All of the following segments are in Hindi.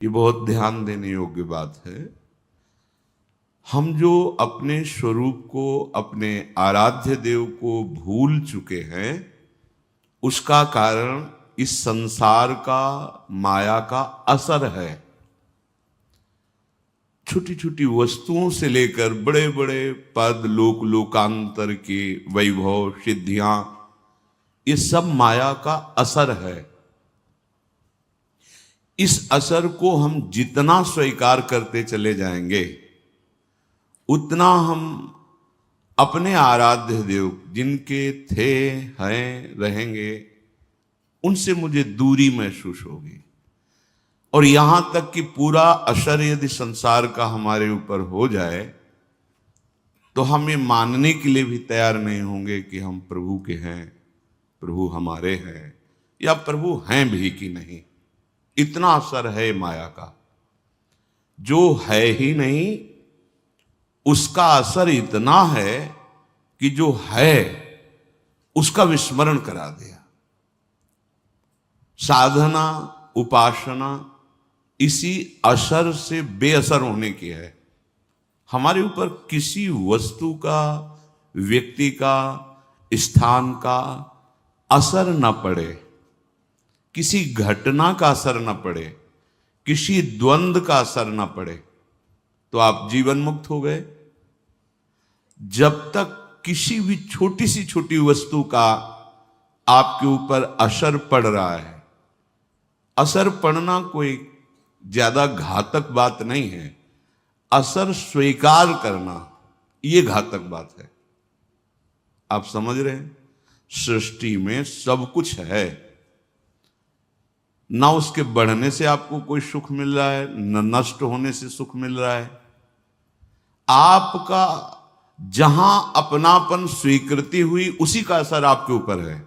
ये बहुत ध्यान देने योग्य बात है। हम जो अपने स्वरूप को, अपने आराध्य देव को भूल चुके हैं, उसका कारण इस संसार का, माया का असर है। छोटी छोटी वस्तुओं से लेकर बड़े बड़े पद, लोक लोकांतर के वैभव, सिद्धियां, ये सब माया का असर है। इस असर को हम जितना स्वीकार करते चले जाएंगे, उतना हम अपने आराध्य देव, जिनके थे, हैं, रहेंगे, उनसे मुझे दूरी महसूस होगी। और यहां तक कि पूरा असर यदि संसार का हमारे ऊपर हो जाए, तो हम ये मानने के लिए भी तैयार नहीं होंगे कि हम प्रभु के हैं, प्रभु हमारे हैं, या प्रभु हैं भी कि नहीं। इतना असर है माया का। जो है ही नहीं, उसका असर इतना है कि जो है उसका विस्मरण करा दिया। साधना, उपासना इसी असर से बेअसर होने की है। हमारे ऊपर किसी वस्तु का, व्यक्ति का, स्थान का असर न पड़े, किसी घटना का असर न पड़े, किसी द्वंद्व का असर न पड़े, तो आप जीवन मुक्त हो गए। जब तक किसी भी छोटी सी छोटी वस्तु का आपके ऊपर असर पड़ रहा है, असर पड़ना कोई ज्यादा घातक बात नहीं है, असर स्वीकार करना ये घातक बात है। आप समझ रहे हैं? सृष्टि में सब कुछ है, ना उसके बढ़ने से आपको कोई सुख मिल रहा है, न नष्ट होने से सुख मिल रहा है। आपका जहां अपनापन, स्वीकृति हुई, उसी का असर आपके ऊपर है।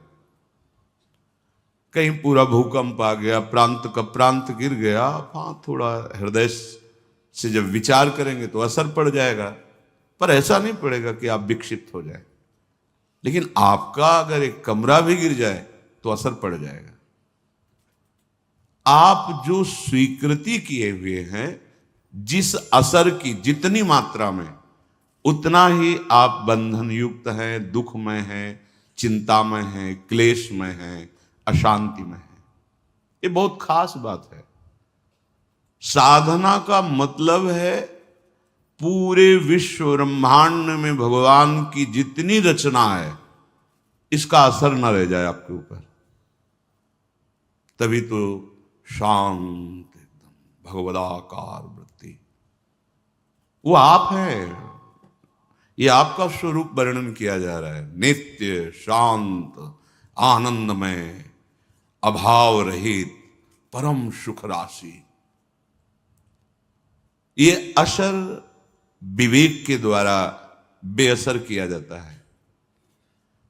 कहीं पूरा भूकंप आ गया, प्रांत का प्रांत गिर गया, हाँ थोड़ा हृदय से जब विचार करेंगे तो असर पड़ जाएगा, पर ऐसा नहीं पड़ेगा कि आप विक्षिप्त हो जाए। लेकिन आपका अगर एक कमरा भी गिर जाए तो असर पड़ जाएगा। आप जो स्वीकृति किए हुए हैं, जिस असर की जितनी मात्रा में, उतना ही आप बंधन युक्त हैं, दुखमय हैं, चिंतामय हैं, क्लेशमय हैं, अशांति में है। ये बहुत खास बात है। साधना का मतलब है पूरे विश्व ब्रह्मांड में भगवान की जितनी रचना है, इसका असर न रह जाए आपके ऊपर। तभी तो शांत एकदम भगवदाकार वृत्ति, वो आप है। ये आपका स्वरूप वर्णन किया जा रहा है। नित्य, शांत, आनंदमय, अभाव रहित, परम सुख राशि। ये असर विवेक के द्वारा बेअसर किया जाता है।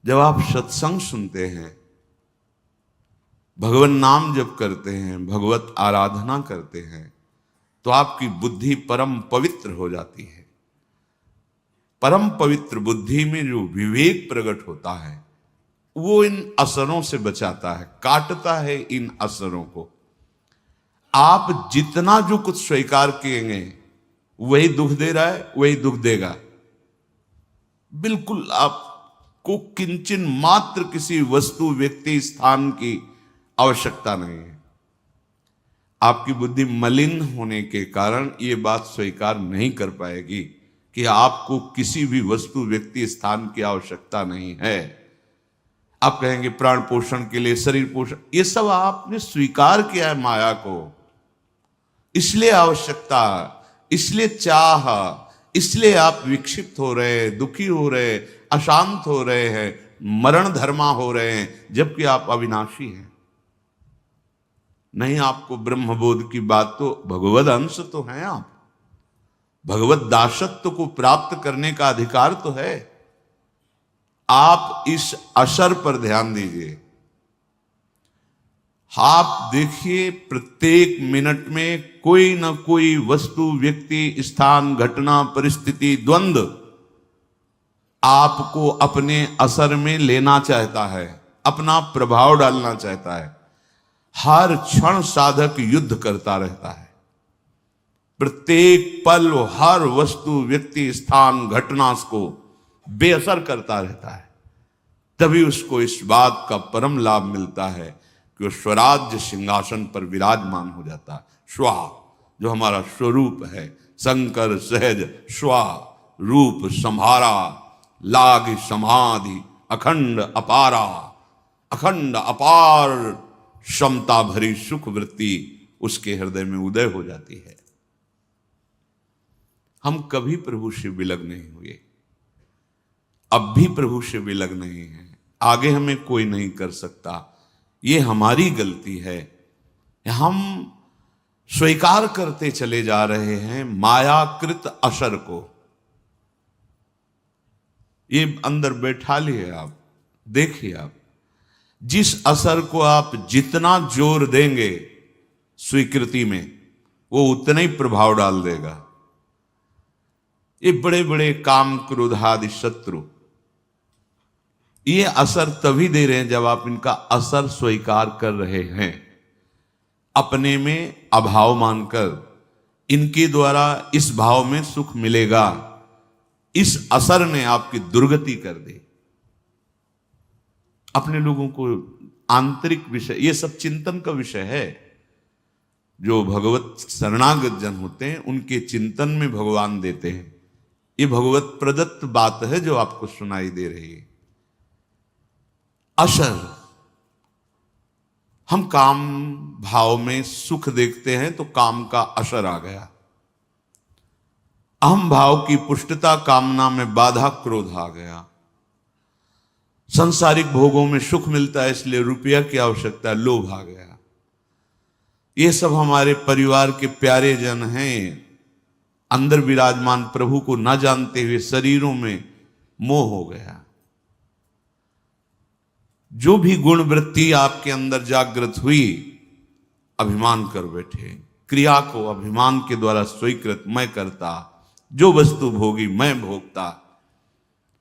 जब आप सत्संग सुनते हैं, भगवान नाम जप करते हैं, भगवत आराधना करते हैं, तो आपकी बुद्धि परम पवित्र हो जाती है। परम पवित्र बुद्धि में जो विवेक प्रकट होता है, वो इन असरों से बचाता है, काटता है इन असरों को। आप जितना जो कुछ स्वीकार किएंगे, वही दुख दे रहा है, वही दुख देगा। बिल्कुल आपको किंचन मात्र किसी वस्तु, व्यक्ति, स्थान की आवश्यकता नहीं है। आपकी बुद्धि मलिन होने के कारण ये बात स्वीकार नहीं कर पाएगी कि आपको किसी भी वस्तु, व्यक्ति, स्थान की आवश्यकता नहीं है। आप कहेंगे प्राण पोषण के लिए, शरीर पोषण, ये सब आपने स्वीकार किया है माया को, इसलिए आवश्यकता, इसलिए चाह, इसलिए आप विक्षिप्त हो रहे हैं, दुखी हो रहे हैं, अशांत हो रहे हैं, मरण धर्मा हो रहे हैं, जबकि आप अविनाशी हैं। नहीं, आपको ब्रह्मबोध की बात तो, भगवद अंश तो हैं आप, भगवत दासत्व को प्राप्त करने का अधिकार तो है। आप इस असर पर ध्यान दीजिए। आप देखिए, प्रत्येक मिनट में कोई ना कोई वस्तु, व्यक्ति, स्थान, घटना, परिस्थिति, द्वंद्व आपको अपने असर में लेना चाहता है, अपना प्रभाव डालना चाहता है। हर क्षण साधक युद्ध करता रहता है। प्रत्येक पल हर वस्तु, व्यक्ति, स्थान, घटना को बेअसर करता रहता है। तभी उसको इस बात का परम लाभ मिलता है कि वो स्वराज्य सिंहासन पर विराजमान हो जाता है। स्वा, जो हमारा स्वरूप है, शंकर सहज स्वा, रूप संहारा, लाग समाधि, अखंड अपारा, अखंड अपार क्षमता भरी सुख वृत्ति उसके हृदय में उदय हो जाती है। हम कभी प्रभु से विलग नहीं हुए, अब भी प्रभु से विलग नहीं है, आगे हमें कोई नहीं कर सकता। ये हमारी गलती है, हम स्वीकार करते चले जा रहे हैं मायाकृत असर को। ये अंदर बैठा लिए आप, देखिए आप, जिस असर को आप जितना जोर देंगे स्वीकृति में, वो उतना ही प्रभाव डाल देगा। ये बड़े बड़े काम क्रोध आदि शत्रु ये असर तभी दे रहे हैं जब आप इनका असर स्वीकार कर रहे हैं, अपने में अभाव मानकर इनके द्वारा इस भाव में सुख मिलेगा। इस असर ने आपकी दुर्गति कर दी। अपने लोगों को आंतरिक विषय, ये सब चिंतन का विषय है। जो भगवत शरणागत जन होते हैं उनके चिंतन में भगवान देते हैं। ये भगवत प्रदत्त बात है जो आपको सुनाई दे रही है। असर, हम काम भाव में सुख देखते हैं तो काम का असर आ गया। अहम भाव की पुष्टता, कामना में बाधा, क्रोध आ गया। सांसारिक भोगों में सुख मिलता है इसलिए रुपया की आवश्यकता, लोभ आ गया। ये सब हमारे परिवार के प्यारे जन हैं, अंदर विराजमान प्रभु को न जानते हुए शरीरों में मोह हो गया। जो भी गुण वृत्ति आपके अंदर जागृत हुई, अभिमान कर बैठे। क्रिया को अभिमान के द्वारा स्वीकृत, मैं करता, जो वस्तु भोगी मैं भोगता,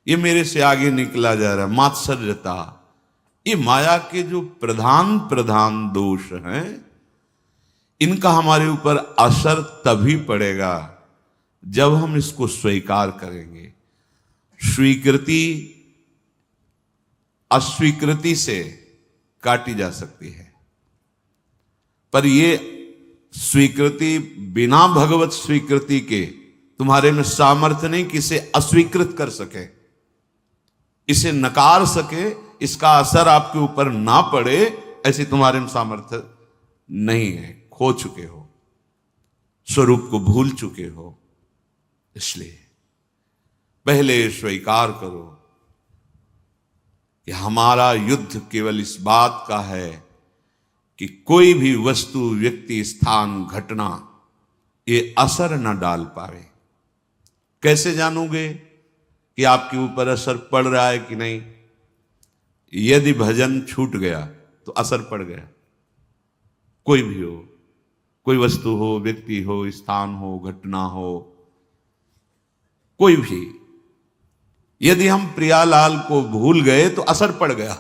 ये मेरे से आगे निकला जा रहा है। मात्सर्यता, ये माया के जो प्रधान प्रधान दोष हैं, इनका हमारे ऊपर असर तभी पड़ेगा जब हम इसको स्वीकार करेंगे। स्वीकृति अस्वीकृति से काटी जा सकती है, पर ये स्वीकृति बिना भगवत स्वीकृति के तुम्हारे में सामर्थ्य नहीं कि इसे अस्वीकृत कर सके, इसे नकार सके, इसका असर आपके ऊपर ना पड़े, ऐसी तुम्हारे में सामर्थ्य नहीं है। खो चुके हो, स्वरूप को भूल चुके हो। इसलिए पहले स्वीकार करो कि हमारा युद्ध केवल इस बात का है कि कोई भी वस्तु, व्यक्ति, स्थान, घटना ये असर न डाल पाए। कैसे जानोगे कि आपके ऊपर असर पड़ रहा है कि नहीं? यदि भजन छूट गया तो असर पड़ गया। कोई भी हो, कोई वस्तु हो, व्यक्ति हो, स्थान हो, घटना हो, कोई भी, यदि हम प्रियालाल को भूल गए तो असर पड़ गया।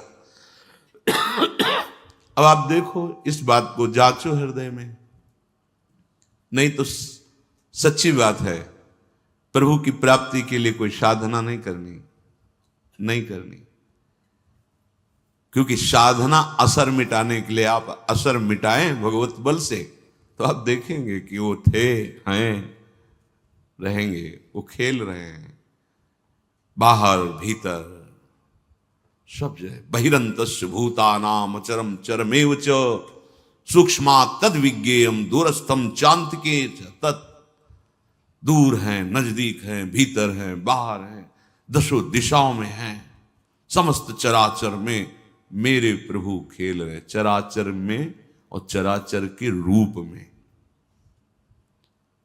अब आप देखो, इस बात को जांचो हृदय में। नहीं तो सच्ची बात है, प्रभु की प्राप्ति के लिए कोई साधना नहीं करनी, क्योंकि साधना असर मिटाने के लिए, आप असर मिटाएं भगवत बल से तो आप देखेंगे कि वो थे, हैं, रहेंगे, वो खेल रहे हैं बाहर भीतर सब जगह। बहिरंतस्य भूतानाम अचरम चरमेव च सूक्ष्मा तद विज्ञेयम दूरस्थम चांतिके तत्। दूर हैं, नजदीक हैं, भीतर हैं, बाहर हैं, दसों दिशाओं में हैं, समस्त चराचर में मेरे प्रभु खेल रहे। चराचर में और चराचर के रूप में।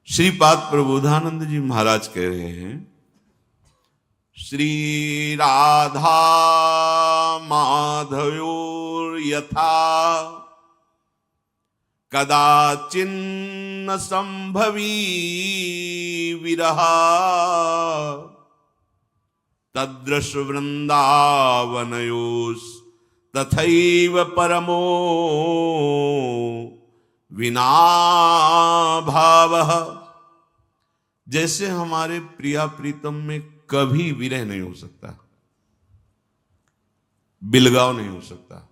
श्रीपाद प्रबोधानंद जी महाराज कह रहे हैं, श्री राधा माधवोर यथा कदाचिन्न संभवी विरहा तदृश वृंदावनयोस् तथैव परमो विना भावः। जैसे हमारे प्रिया प्रीतम में कभी विरह नहीं हो सकता, बिलगाव नहीं हो सकता।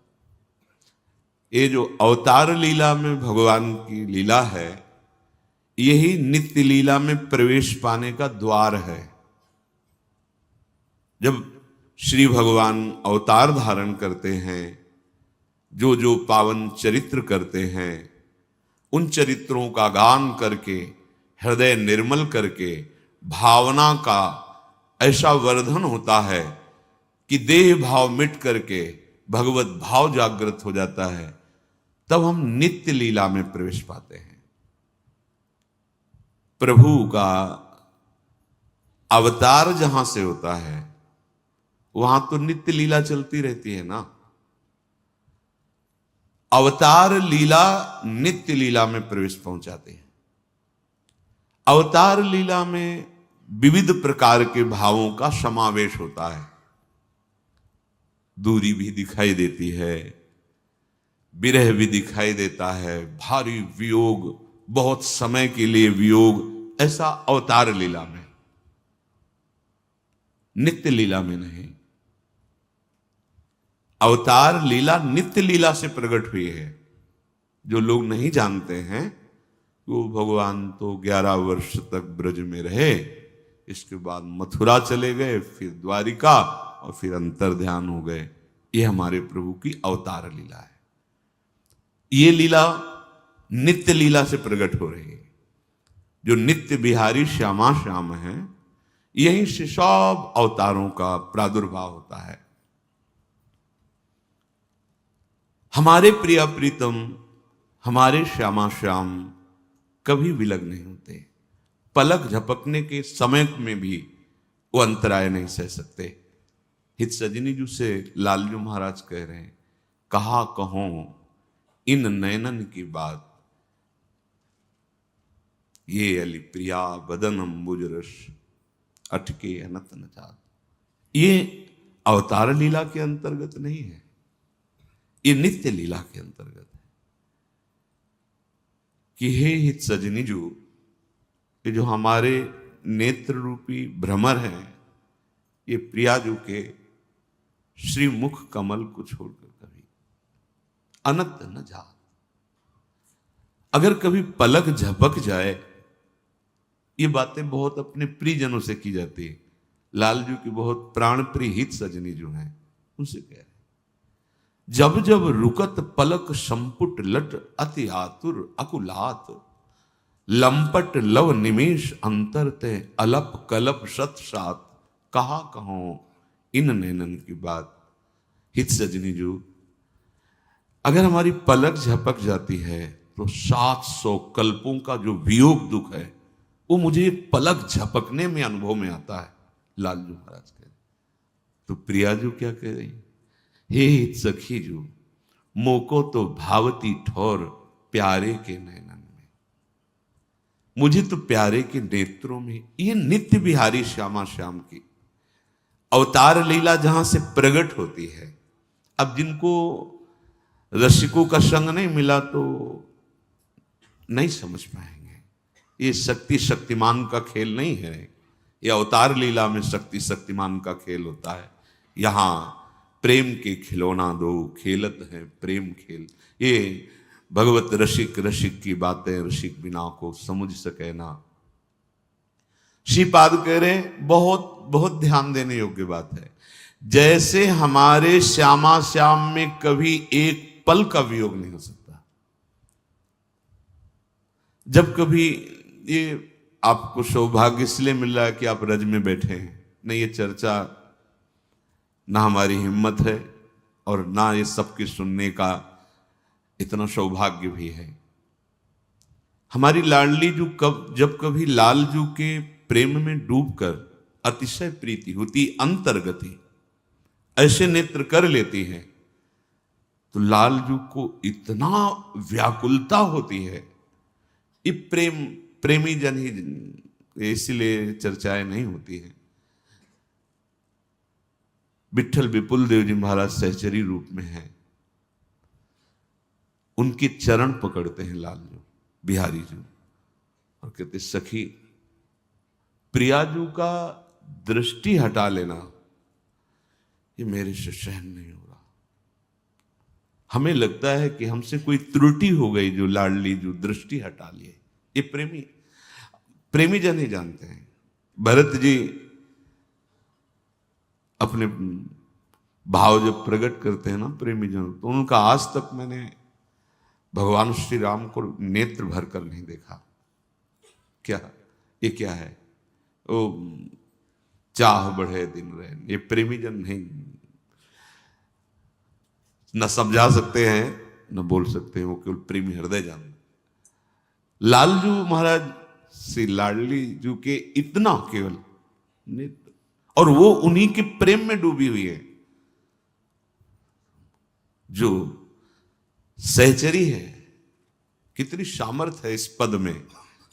ये जो अवतार लीला में भगवान की लीला है, यही नित्य लीला में प्रवेश पाने का द्वार है। जब श्री भगवान अवतार धारण करते हैं, जो जो पावन चरित्र करते हैं, उन चरित्रों का गान करके, हृदय निर्मल करके, भावना का ऐसा वर्धन होता है कि देह भाव मिट करके भगवत भाव जागृत हो जाता है, तब हम नित्य लीला में प्रवेश पाते हैं। प्रभु का अवतार जहां से होता है, वहां तो नित्य लीला चलती रहती है ना। अवतार लीला नित्य लीला में प्रवेश पहुंचाते हैं। अवतार लीला में विविध प्रकार के भावों का समावेश होता है। दूरी भी दिखाई देती है, विरह भी दिखाई देता है, भारी वियोग, बहुत समय के लिए वियोग, ऐसा अवतार लीला में, नित्य लीला में नहीं। अवतार लीला नित्य लीला से प्रकट हुई है। जो लोग नहीं जानते हैं, वो भगवान तो 11 वर्ष तक ब्रज में रहे, इसके बाद मथुरा चले गए, फिर द्वारिका, और फिर अंतर ध्यान हो गए। ये हमारे प्रभु की अवतार लीला है। ये लीला नित्य लीला से प्रकट हो रही है। जो नित्य बिहारी श्यामा श्याम है, यहीं से सब अवतारों का प्रादुर्भाव होता है। हमारे प्रिया प्रीतम, हमारे श्यामा श्याम कभी विलग नहीं होते। पलक झपकने के समय में भी वो अंतराय नहीं सह सकते। हित सजनी जी से लालजू महाराज कह रहे हैं, कहा कहो इन नयनन की बात, ये अली प्रिया बदन अंबुज रस अटके अनत न जात। ये अवतार लीला के अंतर्गत नहीं है, ये नित्य लीला के अंतर्गत है। कि हे हित सजनी जो, ये जो हमारे नेत्र रूपी भ्रमर हैं, ये प्रियाजू के श्री मुख कमल को छोड़कर कभी अनंत न जात। अगर कभी पलक झपक जाए, ये बातें बहुत अपने प्रियजनों से की जाती है। लालजू की बहुत प्राण प्रिय हित सजनी जो हैं, उनसे कह रहे, जब जब रुकत पलक संपुट लट अति आतुर अकुलात, लंपट लव निमेश अंतर ते अलप कलप सत सात। कहा कहो इन नैनन की बात। हित सजनी जो, अगर हमारी पलक झपक जाती है तो 700 कल्पों का जो वियोग दुख है, वो मुझे पलक झपकने में अनुभव में आता है। लालजू महाराज कह रहे। तो प्रियाजू क्या कह रही, हे हित सखी जो, मोको तो भावती ठोर प्यारे के नैनन में। मुझे तो प्यारे के नेत्रों में, ये नित्य बिहारी श्यामा श्याम की अवतार लीला जहां से प्रकट होती है। अब जिनको रसिकों का संग नहीं मिला तो नहीं समझ पाएंगे। ये शक्ति शक्तिमान का खेल नहीं है, ये अवतार लीला में शक्ति शक्तिमान का खेल होता है। यहां प्रेम के खिलौना दो, खेलत है प्रेम खेल। ये भगवत रसिक रसिक की बातें रसिक बिना को समझ सके ना। श्रीपाद कह रहे, बहुत बहुत ध्यान देने योग्य बात है। जैसे हमारे श्यामा श्याम में कभी एक पल का वियोग नहीं हो सकता। जब कभी, ये आपको सौभाग्य इसलिए मिल रहा है कि आप रज में बैठे हैं, नहीं ये चर्चा ना हमारी हिम्मत है और ना ये सबके सुनने का इतना सौभाग्य भी है। हमारी लाडली जो जब कभी लालजू के प्रेम में डूबकर अतिशय प्रीति होती, अंतर्गति ऐसे नेत्र कर लेती है, तो लालजू को इतना व्याकुलता होती है। ये प्रेमी जन ही, इसलिए चर्चाएं नहीं होती हैं। विठल विपुल देव जी महाराज सहचरी रूप में हैं, उनके चरण पकड़ते हैं लालजू बिहारी जी और कहते, सखी प्रियाजू का दृष्टि हटा लेना, ये मेरे से सहन नहीं हो रहा। हमें लगता है कि हमसे कोई त्रुटि हो गई जो लाडली जो दृष्टि हटा लिए। ये प्रेमी जन ही जानते हैं। भरत जी अपने भाव जब प्रकट करते हैं ना प्रेमी जन, तो उनका आज तक मैंने भगवान श्री राम को नेत्र भर कर नहीं देखा। क्या ये क्या है? वो चाह बढ़े दिन रहे, ये प्रेमी जन नहीं, न समझा सकते हैं न बोल सकते हैं, वो केवल प्रेमी हृदय जानते। लालजू महाराज श्री लाडली जू के इतना केवल नेत्र, और वो उन्हीं के प्रेम में डूबी हुई है। जो सहचरी है, कितनी सामर्थ है इस पद में।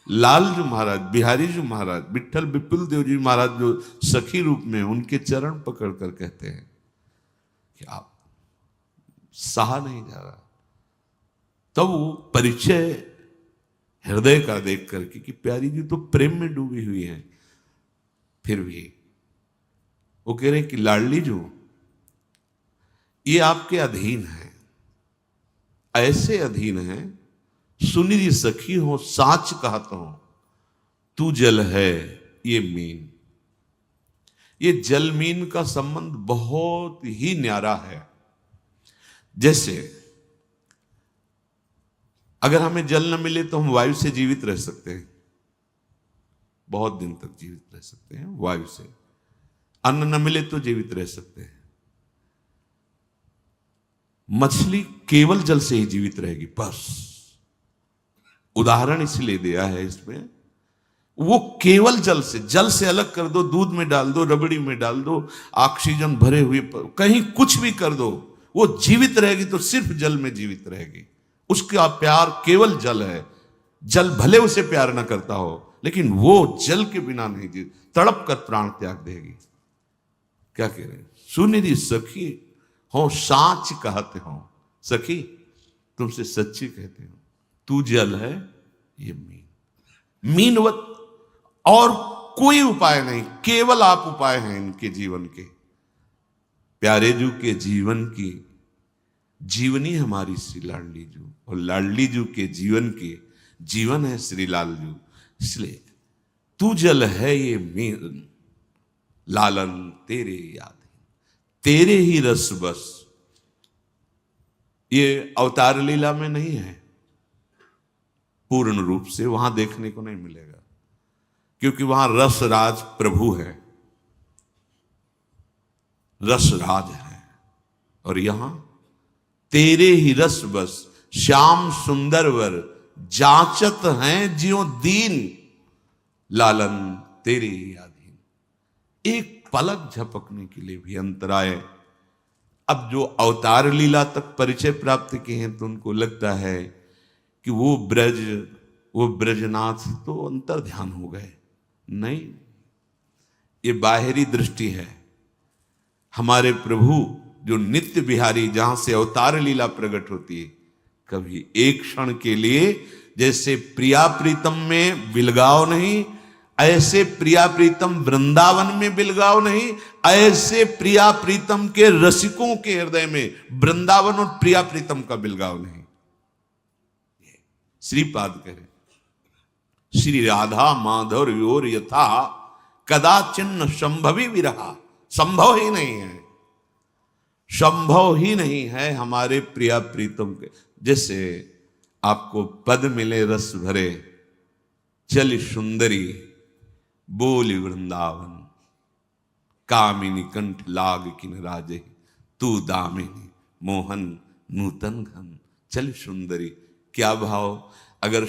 लालजू महाराज, बिहारी जी महाराज, विठल विपुल देव जी महाराज जो सखी रूप में उनके चरण पकड़ कर कहते हैं कि आप सहा नहीं जा रहा। तब वो परिचय हृदय का देख करके कि प्यारी जी तो प्रेम में डूबी हुई है, फिर भी वो कह रहे हैं कि लाडली जो ये आपके अधीन है, ऐसे अधीन है, सुनिधि सखी हो साच कहता हूं, तू जल है ये मीन। ये जल मीन का संबंध बहुत ही न्यारा है। जैसे अगर हमें जल न मिले तो हम वायु से जीवित रह सकते हैं, बहुत दिन तक जीवित रह सकते हैं वायु से। अन्न न मिले तो जीवित रह सकते हैं। मछली केवल जल से ही जीवित रहेगी, बस। उदाहरण इसलिए दिया है इसमें, वो केवल जल से अलग कर दो, दूध में डाल दो, रबड़ी में डाल दो, ऑक्सीजन भरे हुए कहीं कुछ भी कर दो, वो जीवित रहेगी तो सिर्फ जल में जीवित रहेगी। उसका प्यार केवल जल है। जल भले उसे प्यार न करता हो, लेकिन वो जल के बिना नहीं जीवित, तड़प कर प्राण त्याग देगी। क्या कह रहे हैं? सुनिधि सखी हो साच कहते हो, सखी तुमसे सच्ची कहते हो, तू जल है ये मीनवत। और कोई उपाय नहीं, केवल आप उपाय हैं इनके जीवन के। प्यारे जू के जीवन की जीवनी हमारी श्री लाडली जू, और लाडली जू के जीवन के जीवन है श्री लालजू। इसलिए तू जल है ये मीन, लालन तेरे याद, तेरे ही रस बस। ये अवतार लीला में नहीं है पूर्ण रूप से, वहां देखने को नहीं मिलेगा, क्योंकि वहां रस राज प्रभु है, रस राज है। और यहां तेरे ही रस बस, श्याम सुंदर वर जांचत हैं जियो दीन, लालन तेरे ही अधीन। एक पलक झपकने के लिए भी अंतराय। अब जो अवतार लीला तक परिचय प्राप्त किए हैं तो उनको लगता है कि वो ब्रजनाथ तो अंतर ध्यान हो गए। नहीं, ये बाहरी दृष्टि है। हमारे प्रभु जो नित्य बिहारी, जहां से अवतार लीला प्रकट होती है, कभी एक क्षण के लिए जैसे प्रिया प्रीतम में बिलगाव नहीं, ऐसे प्रिया प्रीतम वृंदावन में बिलगाव नहीं, ऐसे प्रिया प्रीतम के रसिकों के हृदय में वृंदावन और प्रिया प्रीतम का बिलगाव नहीं। श्रीपाद कह रहे, श्री राधा माधव योर यथा कदाचिन्न संभवी विरहा। संभव ही नहीं है, संभव ही नहीं है हमारे प्रिया प्रीतम के। जैसे आपको पद मिले रस भरे, चल सुंदरी बोली वृंदावन, कामिनी कंठ लाग किन राजे, तू दामिनी मोहन नूतन घन। चल सुंदरी, क्या भाव! अगर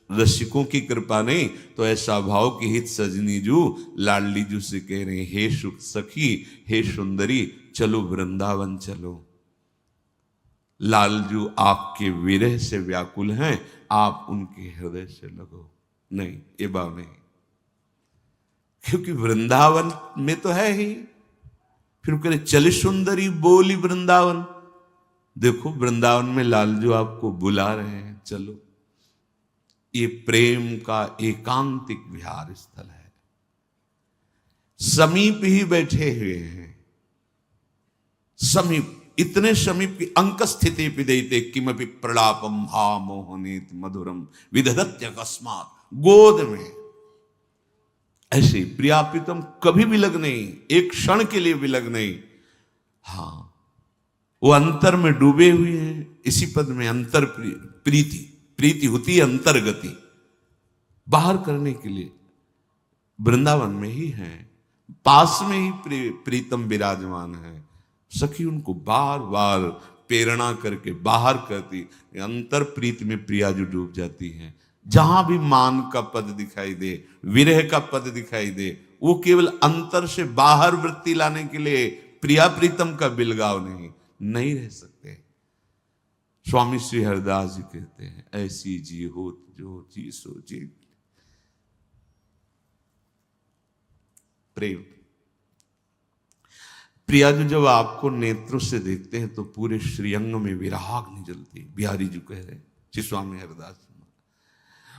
रसिकों की कृपा नहीं तो ऐसा भाव कि हित सजनी जू लाडली जू से कह रहे, हे सुख सखी, हे सुंदरी, चलो वृंदावन चलो। लालजू आपके विरह से व्याकुल हैं, आप उनके हृदय से लगो। नहीं, ये भाव नहीं, क्योंकि वृंदावन में तो है ही। फिर कह रहे चल सुंदरी बोली वृंदावन। देखो वृंदावन में लालजू आपको बुला रहे हैं, चलो। ये प्रेम का एकांतिक विहार स्थल है। समीप ही बैठे हुए हैं, समीप, इतने समीप की अंक स्थिति पिदयते किमपि प्रलापम हा मोहनेत मधुरम विदधत्य अकस्मात, गोद में। ऐसे प्रिया प्रीतम कभी विलग नहीं, एक क्षण के लिए विलग नहीं। हाँ, वो अंतर में डूबे हुए हैं। इसी पद में अंतर प्रीति, प्रीति होती है अंतर्गति, बाहर करने के लिए वृंदावन में ही है, पास में ही प्रीतम विराजमान है। सखी उनको बार बार प्रेरणा करके बाहर करती, अंतर प्रीत में प्रिया जो डूब जाती हैं। जहां भी मान का पद दिखाई दे, विरह का पद दिखाई दे, वो केवल अंतर से बाहर वृत्ति लाने के लिए प्रिया प्रीतम का बिलगाव नहीं रह सकते। स्वामी श्री हरदास जी कहते हैं, ऐसी जी होत जो जी सो जी। प्रेम प्रिया जो जब आपको नेत्रों से देखते हैं तो पूरे श्रीअंग में विराग्नि जलती। बिहारी जी कह रहे हैं, श्री स्वामी हरदास।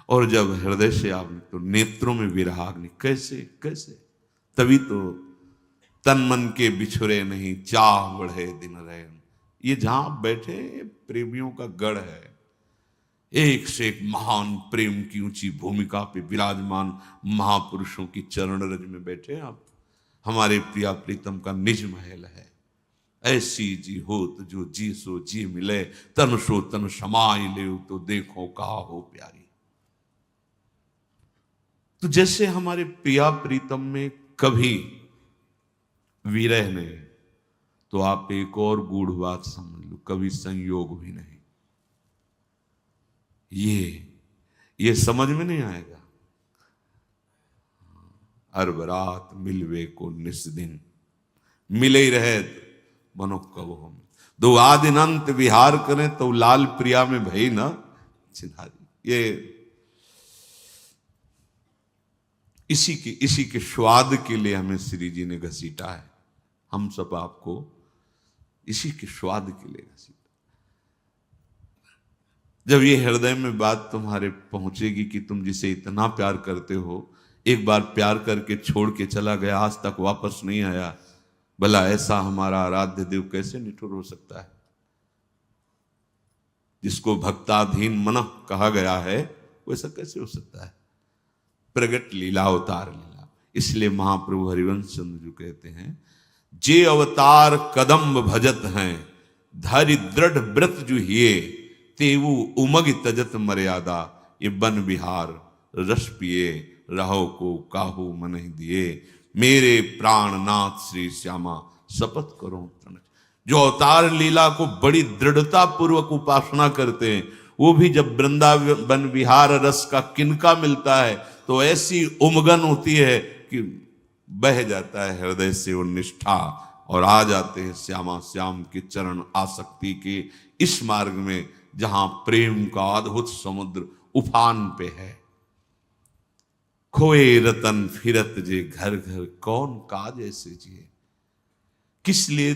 और जब हृदय से आप तो नेत्रों में विराग्नि, कैसे कैसे, तभी तो तन मन के बिछुरे नहीं, चाह बढ़े दिन रहे। ये जहां बैठे प्रेमियों का गढ़ है, एक से एक महान प्रेम की ऊंची भूमिका पे विराजमान महापुरुषों की चरण रज में बैठे आप। हमारे प्रिया प्रीतम का निज महल है। ऐसी जी होत जो जी सो जी मिले, तन सो तन समाई ले, तो देखो कहा हो प्यारी। तो जैसे हमारे प्रिया प्रीतम में कभी विरह नहीं, तो आप एक और गूढ़ बात समझ लो, कभी संयोग भी नहीं। ये समझ में नहीं आएगा। अरब रात मिलवे को निस दिन, मिले ही रहे बनो कब हम, दो आदिन अंत विहार करें तो लाल प्रिया में भई ना चिन्हारी। ये इसी के स्वाद के लिए हमें श्री जी ने घसीटा है। हम सब आपको इसी के स्वाद के लिए घसीटा। जब ये हृदय में बात तुम्हारे पहुंचेगी कि तुम जिसे इतना प्यार करते हो, एक बार प्यार करके छोड़ के चला गया, आज तक वापस नहीं आया, भला ऐसा हमारा आराध्य देव कैसे निठुर हो सकता है? जिसको भक्ताधीन मन कहा गया है, वैसा कैसे हो सकता है? प्रगट लीला अवतार लीला। इसलिए महाप्रभु हरिवंश चंद्र जी कहते हैं, जे अवतार कदम्ब भजत हैं, धरि दृढ़ व्रत जो हिए, तेवु उमग तजत मर्यादा, ये बन बिहार रस पिए, रहो को काहू मन ही दिए, मेरे प्राणनाथ श्री श्यामा शपथ करो तृण। जो अवतार लीला को बड़ी दृढ़ता पूर्वक उपासना करते हैं, वो भी जब वृंदावन विहार रस का किनका मिलता है तो ऐसी उमगन होती है कि बह जाता है हृदय से वो निष्ठा, और आ जाते हैं श्यामा श्याम के चरण आसक्ति के इस मार्ग में, जहां प्रेम का अद्भुत समुद्र उफान पे है। खोए रतन फिरत जे घर घर, कौन काज ऐसे जिए। किस लिए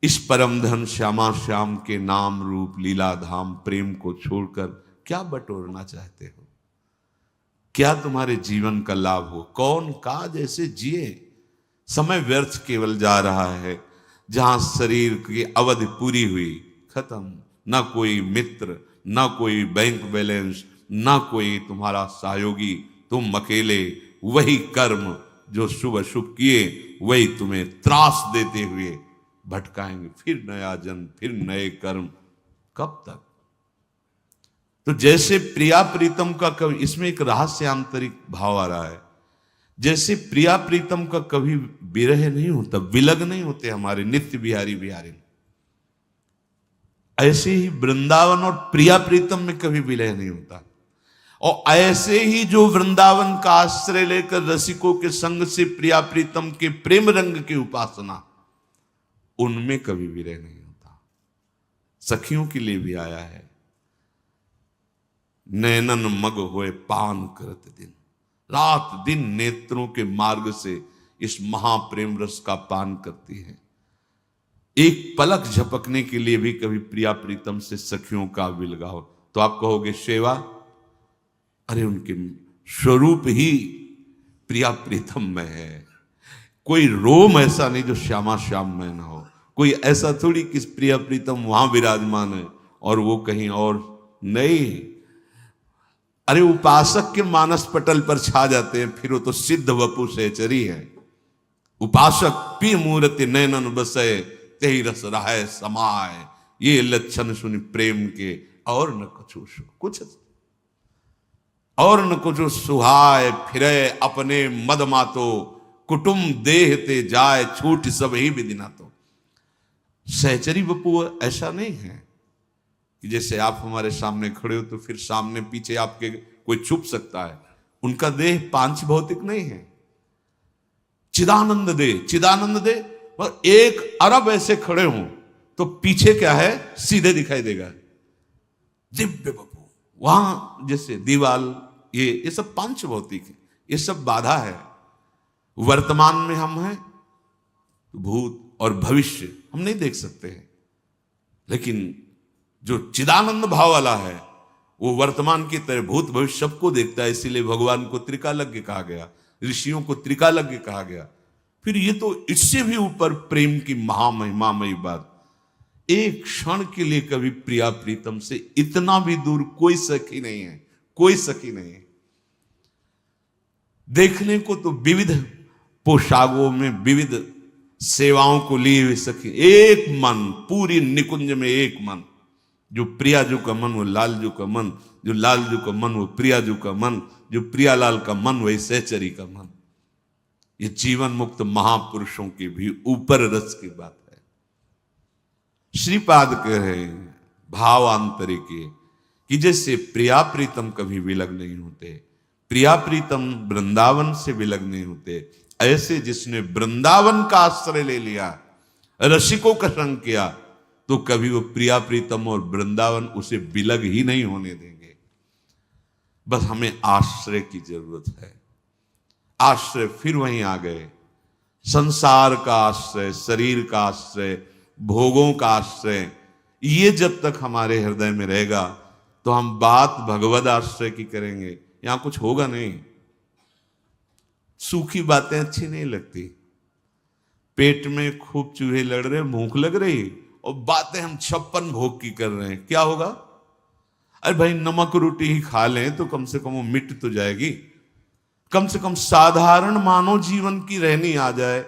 इस परम धन श्यामा श्याम के नाम रूप लीला धाम प्रेम को छोड़कर क्या बटोरना चाहते हो? क्या तुम्हारे जीवन का लाभ हो? कौन काज ऐसे जिए। समय व्यर्थ केवल जा रहा है, जहां शरीर की अवधि पूरी हुई, खत्म। ना कोई मित्र, ना कोई बैंक बैलेंस, ना कोई तुम्हारा सहयोगी, तुम अकेले। वही कर्म जो शुभ शुभ किए वही तुम्हें त्रास देते हुए भटकाएंगे। फिर नया जन्म, फिर नए कर्म, कब तक? तो जैसे प्रिया प्रीतम का कभी, इसमें एक रहस्य आंतरिक भाव आ रहा है, जैसे प्रिया प्रीतम का कभी विरह नहीं होता, विलग नहीं होते हमारे नित्य बिहारी बिहारी, ऐसे ही वृंदावन और प्रिया प्रीतम में कभी विलय नहीं होता। और ऐसे ही जो वृंदावन का आश्रय लेकर रसिकों के संग से प्रिया प्रीतम के प्रेम रंग की उपासना, उनमें कभी विरह नहीं होता। सखियों के लिए भी आया है, नैनन मग होए पान करत दिन, रात दिन नेत्रों के मार्ग से इस महाप्रेम रस का पान करती है। एक पलक झपकने के लिए भी कभी प्रिया प्रीतम से सखियों का विलगाव। तो आप कहोगे सेवा, अरे उनके स्वरूप ही प्रिया प्रीतम में है। कोई रोम ऐसा नहीं जो श्यामा श्याम में ना हो। कोई ऐसा थोड़ी कि प्रिया प्रीतम वहां विराजमान है और वो कहीं और नहीं। अरे उपासक के मानस पटल पर छा जाते हैं, फिर वो तो सिद्ध वपु सहचरी है। उपासक पी मूर्ति नैनन बसे, तेहि रस रहाय समाय, ये लक्षण सुनि प्रेम के, और न कुछ और न कुछ सुहाय, फिरे अपने मद मातो, कुटुंब देह ते जाय, छूट सब ही विदिना। तो सहचरी वपु ऐसा नहीं है कि जैसे आप हमारे सामने खड़े हो तो फिर सामने पीछे आपके कोई छुप सकता है। उनका देह पांच भौतिक नहीं है। चिदानंद दे, चिदानंद दे, और 1 अरब ऐसे खड़े हों तो पीछे क्या है सीधे दिखाई देगा। दिव्य बपू वहां जैसे दीवाल, ये सब पांच भौतिक है, ये सब बाधा है। वर्तमान में हम हैं, भूत और भविष्य हम नहीं देख सकते हैं, लेकिन जो चिदानंद भाव वाला है वो वर्तमान की तरह भूत भविष्य सबको देखता है। इसीलिए भगवान को त्रिकालज्ञ कहा गया, ऋषियों को त्रिकालज्ञ कहा गया। फिर ये तो इससे भी ऊपर प्रेम की महामहिमामयी बात। एक क्षण के लिए कभी प्रिया प्रीतम से इतना भी दूर कोई सखी नहीं है, कोई सखी नहीं है। देखने को तो विविध पोशाकों में विविध सेवाओं को लिए हुए सखी, एक मन, पूरी निकुंज में एक मन। जो प्रियाजू का मन वो लालजू का मन, जो लालजू का मन वो प्रियाजू का मन, जो प्रियालाल का मन वही सहचरी का मन। ये जीवन मुक्त महापुरुषों के भी ऊपर रस की बात है। श्रीपाद कह रहे हैं भावांतरे के कि जैसे प्रिया प्रीतम कभी विलग नहीं होते, प्रिया प्रीतम वृंदावन से विलग नहीं होते, ऐसे जिसने वृंदावन का आश्रय ले लिया, रसिकों का संग किया, तो कभी वो प्रिया प्रीतम और वृंदावन उसे विलग ही नहीं होने देंगे। बस हमें आश्रय की जरूरत है। आश्रय फिर वहीं आ गए, संसार का आश्रय, शरीर का आश्रय, भोगों का आश्रय। ये जब तक हमारे हृदय में रहेगा तो हम बात भगवद आश्रय की करेंगे, यहां कुछ होगा नहीं। सूखी बातें अच्छी नहीं लगती। पेट में खूब चूहे लड़ रहे, भूख लग रही, और बातें हम 56 भोग की कर रहे हैं, क्या होगा? अरे भाई नमक रोटी ही खा लें तो कम से कम वो मिट तो जाएगी। कम से कम साधारण मानव जीवन की रहनी आ जाए,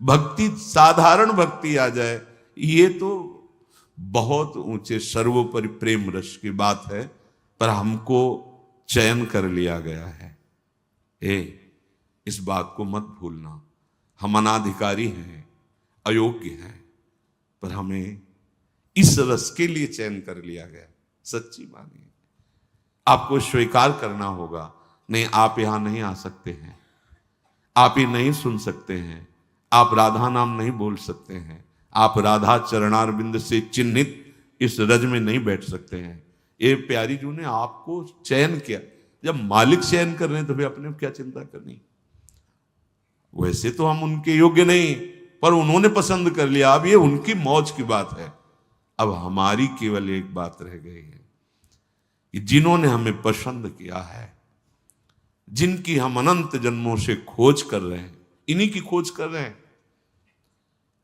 भक्ति, साधारण भक्ति आ जाए, ये तो बहुत ऊंचे सर्वोपरि प्रेम रस की बात है। पर हमको चयन कर लिया गया है। इस बात को मत भूलना, हम अनाधिकारी हैं, अयोग्य हैं, पर हमें इस रस के लिए चयन कर लिया गया। सच्ची मानिए, आपको स्वीकार करना होगा। नहीं, आप यहां नहीं आ सकते हैं, आप ये नहीं सुन सकते हैं, आप राधा नाम नहीं बोल सकते हैं, आप राधा चरणारविंद से चिन्हित इस रज में नहीं बैठ सकते हैं। ये प्यारी जू ने आपको चयन किया। जब मालिक चयन कर रहे हैं तो फिर अपने क्या चिंता करनी। वैसे तो हम उनके योग्य नहीं, पर उन्होंने पसंद कर लिया। अब ये उनकी मौज की बात है। अब हमारी केवल एक बात रह गई है कि जिन्होंने हमें पसंद किया है, जिनकी हम अनंत जन्मों से खोज कर रहे हैं, इन्हीं की खोज कर रहे हैं।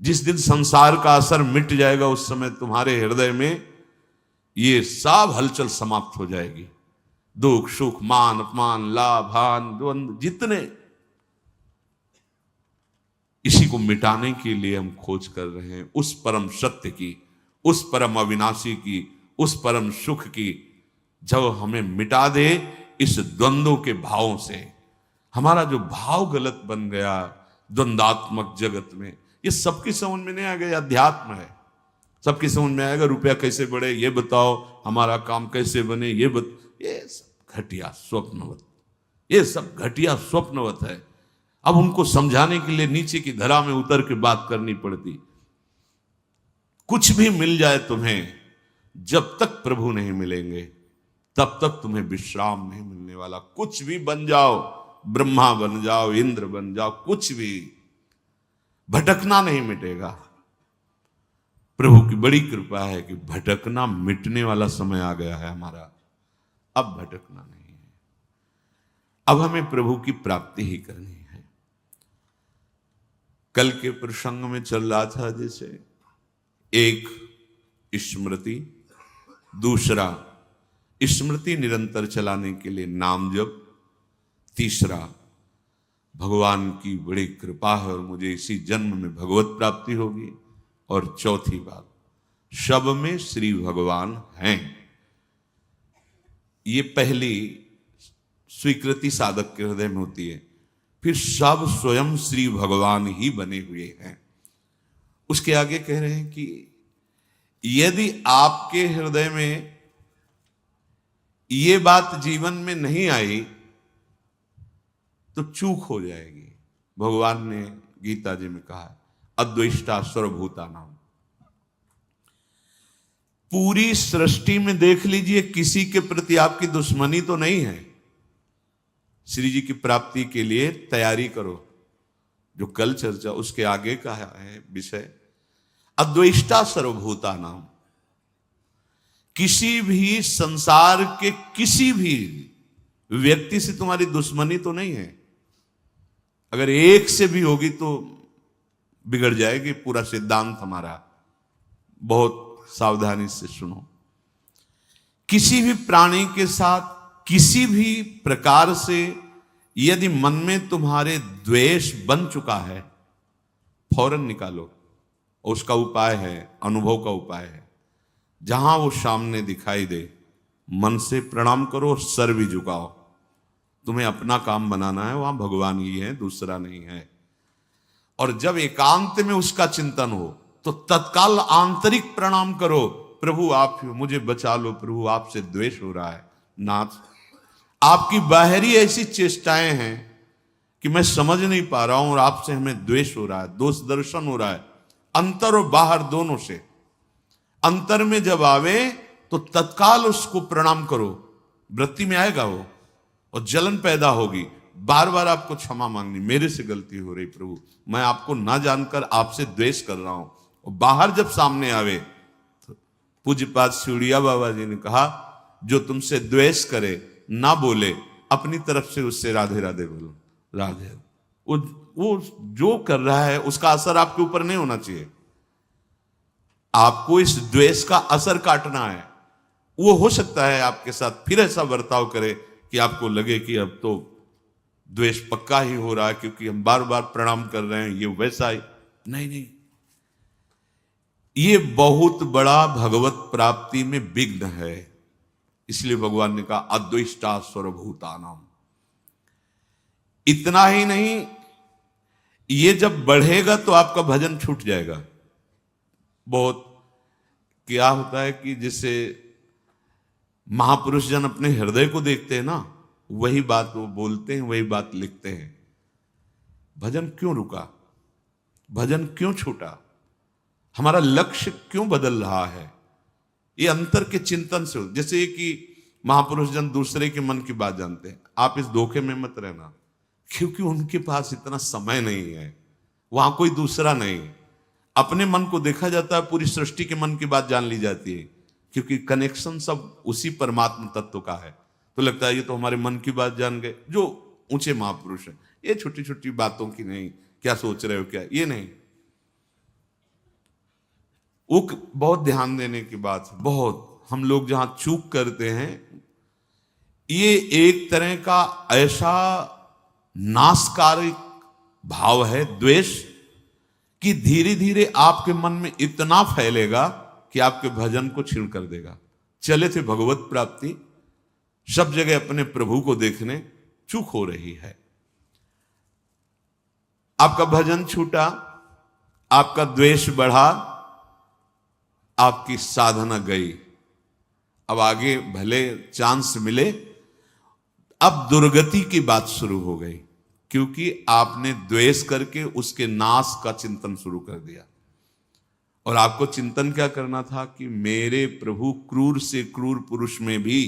जिस दिन संसार का असर मिट जाएगा उस समय तुम्हारे हृदय में ये सब हलचल समाप्त हो जाएगी। दुख सुख मान अपमान लाभ हान द्वंद जितने, इसी को मिटाने के लिए हम खोज कर रहे हैं। उस परम सत्य की, उस परम अविनाशी की, उस परम सुख की, जब हमें मिटा दे इस द्वंद्वों के भावों से। हमारा जो भाव गलत बन गया द्वंदात्मक जगत में, ये सबकी समझ में नहीं आ गया। अध्यात्म है, सबकी समझ में आएगा रुपया कैसे बढ़े ये बताओ, हमारा काम कैसे बने ये सब घटिया स्वप्नवत, ये सब घटिया स्वप्नवत है। अब उनको समझाने के लिए नीचे की धरा में उतर के बात करनी पड़ती। कुछ भी मिल जाए तुम्हें, जब तक प्रभु नहीं मिलेंगे तब तक तुम्हें विश्राम नहीं मिलने वाला। कुछ भी बन जाओ, ब्रह्मा बन जाओ, इंद्र बन जाओ, कुछ भी, भटकना नहीं मिटेगा। प्रभु की बड़ी कृपा है कि भटकना मिटने वाला समय आ गया है हमारा। अब भटकना नहीं है। अब हमें प्रभु की प्राप्ति ही करनी है। कल के प्रसंग में चल रहा था जैसे एक स्मृति, दूसरा स्मृति निरंतर चलाने के लिए नाम जप, तीसरा भगवान की बड़ी कृपा है और मुझे इसी जन्म में भगवत प्राप्ति होगी, और चौथी बात सब में श्री भगवान हैं। ये पहली स्वीकृति साधक के हृदय में होती है। फिर सब स्वयं श्री भगवान ही बने हुए हैं। उसके आगे कह रहे हैं कि यदि आपके हृदय में ये बात जीवन में नहीं आई तो चूक हो जाएगी। भगवान ने गीता जी में कहा है अद्वेष्टा सर्वभूता नाम। पूरी सृष्टि में देख लीजिए किसी के प्रति आपकी दुश्मनी तो नहीं है। श्री जी की प्राप्ति के लिए तैयारी करो। जो कल चर्चा उसके आगे का है विषय अद्वेष्टा सर्वभूता नाम। किसी भी संसार के किसी भी व्यक्ति से तुम्हारी दुश्मनी तो नहीं है। अगर एक से भी होगी तो बिगड़ जाएगी पूरा सिद्धांत हमारा। बहुत सावधानी से सुनो। किसी भी प्राणी के साथ किसी भी प्रकार से यदि मन में तुम्हारे द्वेष बन चुका है फौरन निकालो। उसका उपाय है, अनुभव का उपाय है। जहां वो सामने दिखाई दे मन से प्रणाम करो, सर भी झुकाओ। तुम्हें अपना काम बनाना है, वहां भगवान ही है, दूसरा नहीं है। और जब एकांत में उसका चिंतन हो तो तत्काल आंतरिक प्रणाम करो, प्रभु आप मुझे बचा लो, प्रभु आपसे द्वेष हो रहा है। नाथ आपकी बाहरी ऐसी चेष्टाएं हैं कि मैं समझ नहीं पा रहा हूं और आपसे हमें द्वेष हो रहा है, दोष दर्शन हो रहा है, अंतर और बाहर दोनों से। अंतर में जब आवे तो तत्काल उसको प्रणाम करो। वृत्ति में आएगा वो और जलन पैदा होगी। बार बार आपको क्षमा मांगनी, मेरे से गलती हो रही प्रभु, मैं आपको ना जानकर आपसे द्वेष कर रहा हूं। और बाहर जब सामने आवे तो पूज्यपाद सिउड़िया बाबा जी ने कहा जो तुमसे द्वेष करे ना बोले, अपनी तरफ से उससे राधे राधे बोलो। राधे वो जो कर रहा है उसका असर आपके ऊपर नहीं होना चाहिए। आपको इस द्वेष का असर काटना है। वो हो सकता है आपके साथ फिर ऐसा बर्ताव करे कि आपको लगे कि अब तो द्वेष पक्का ही हो रहा है क्योंकि हम बार बार प्रणाम कर रहे हैं, ये वैसा ही नहीं। ये बहुत बड़ा भगवत प्राप्ति में विघ्न है। इसलिए भगवान ने कहा अद्वेष्टा सर्वभूतानाम। इतना ही नहीं, ये जब बढ़ेगा तो आपका भजन छूट जाएगा। बहुत क्या होता है कि जिससे महापुरुष जन अपने हृदय को देखते हैं ना, वही बात वो बोलते हैं, वही बात लिखते हैं। भजन क्यों रुका, भजन क्यों छूटा, हमारा लक्ष्य क्यों बदल रहा है, ये अंतर के चिंतन से। जैसे कि महापुरुष जन दूसरे के मन की बात जानते हैं, आप इस धोखे में मत रहना, क्योंकि उनके पास इतना समय नहीं है, वहां कोई दूसरा नहीं। अपने मन को देखा जाता है, पूरी सृष्टि के मन की बात जान ली जाती है, क्योंकि कनेक्शन सब उसी परमात्मा तत्व का है। तो लगता है ये तो हमारे मन की बात जान गए, जो ऊंचे महापुरुष हैं। ये छोटी छोटी बातों की नहीं, क्या सोच रहे हो क्या, ये नहीं। वो बहुत ध्यान देने की बात है। बहुत हम लोग जहां चूक करते हैं, ये एक तरह का ऐसा नाशकारी भाव है द्वेष कि धीरे धीरे आपके मन में इतना फैलेगा कि आपके भजन को छीण कर देगा। चले थे भगवत प्राप्ति, सब जगह अपने प्रभु को देखने, चूक हो रही है। आपका भजन छूटा, आपका द्वेष बढ़ा, आपकी साधना गई। अब आगे भले चांस मिले, अब दुर्गति की बात शुरू हो गई, क्योंकि आपने द्वेष करके उसके नाश का चिंतन शुरू कर दिया। और आपको चिंतन क्या करना था कि मेरे प्रभु क्रूर से क्रूर पुरुष में भी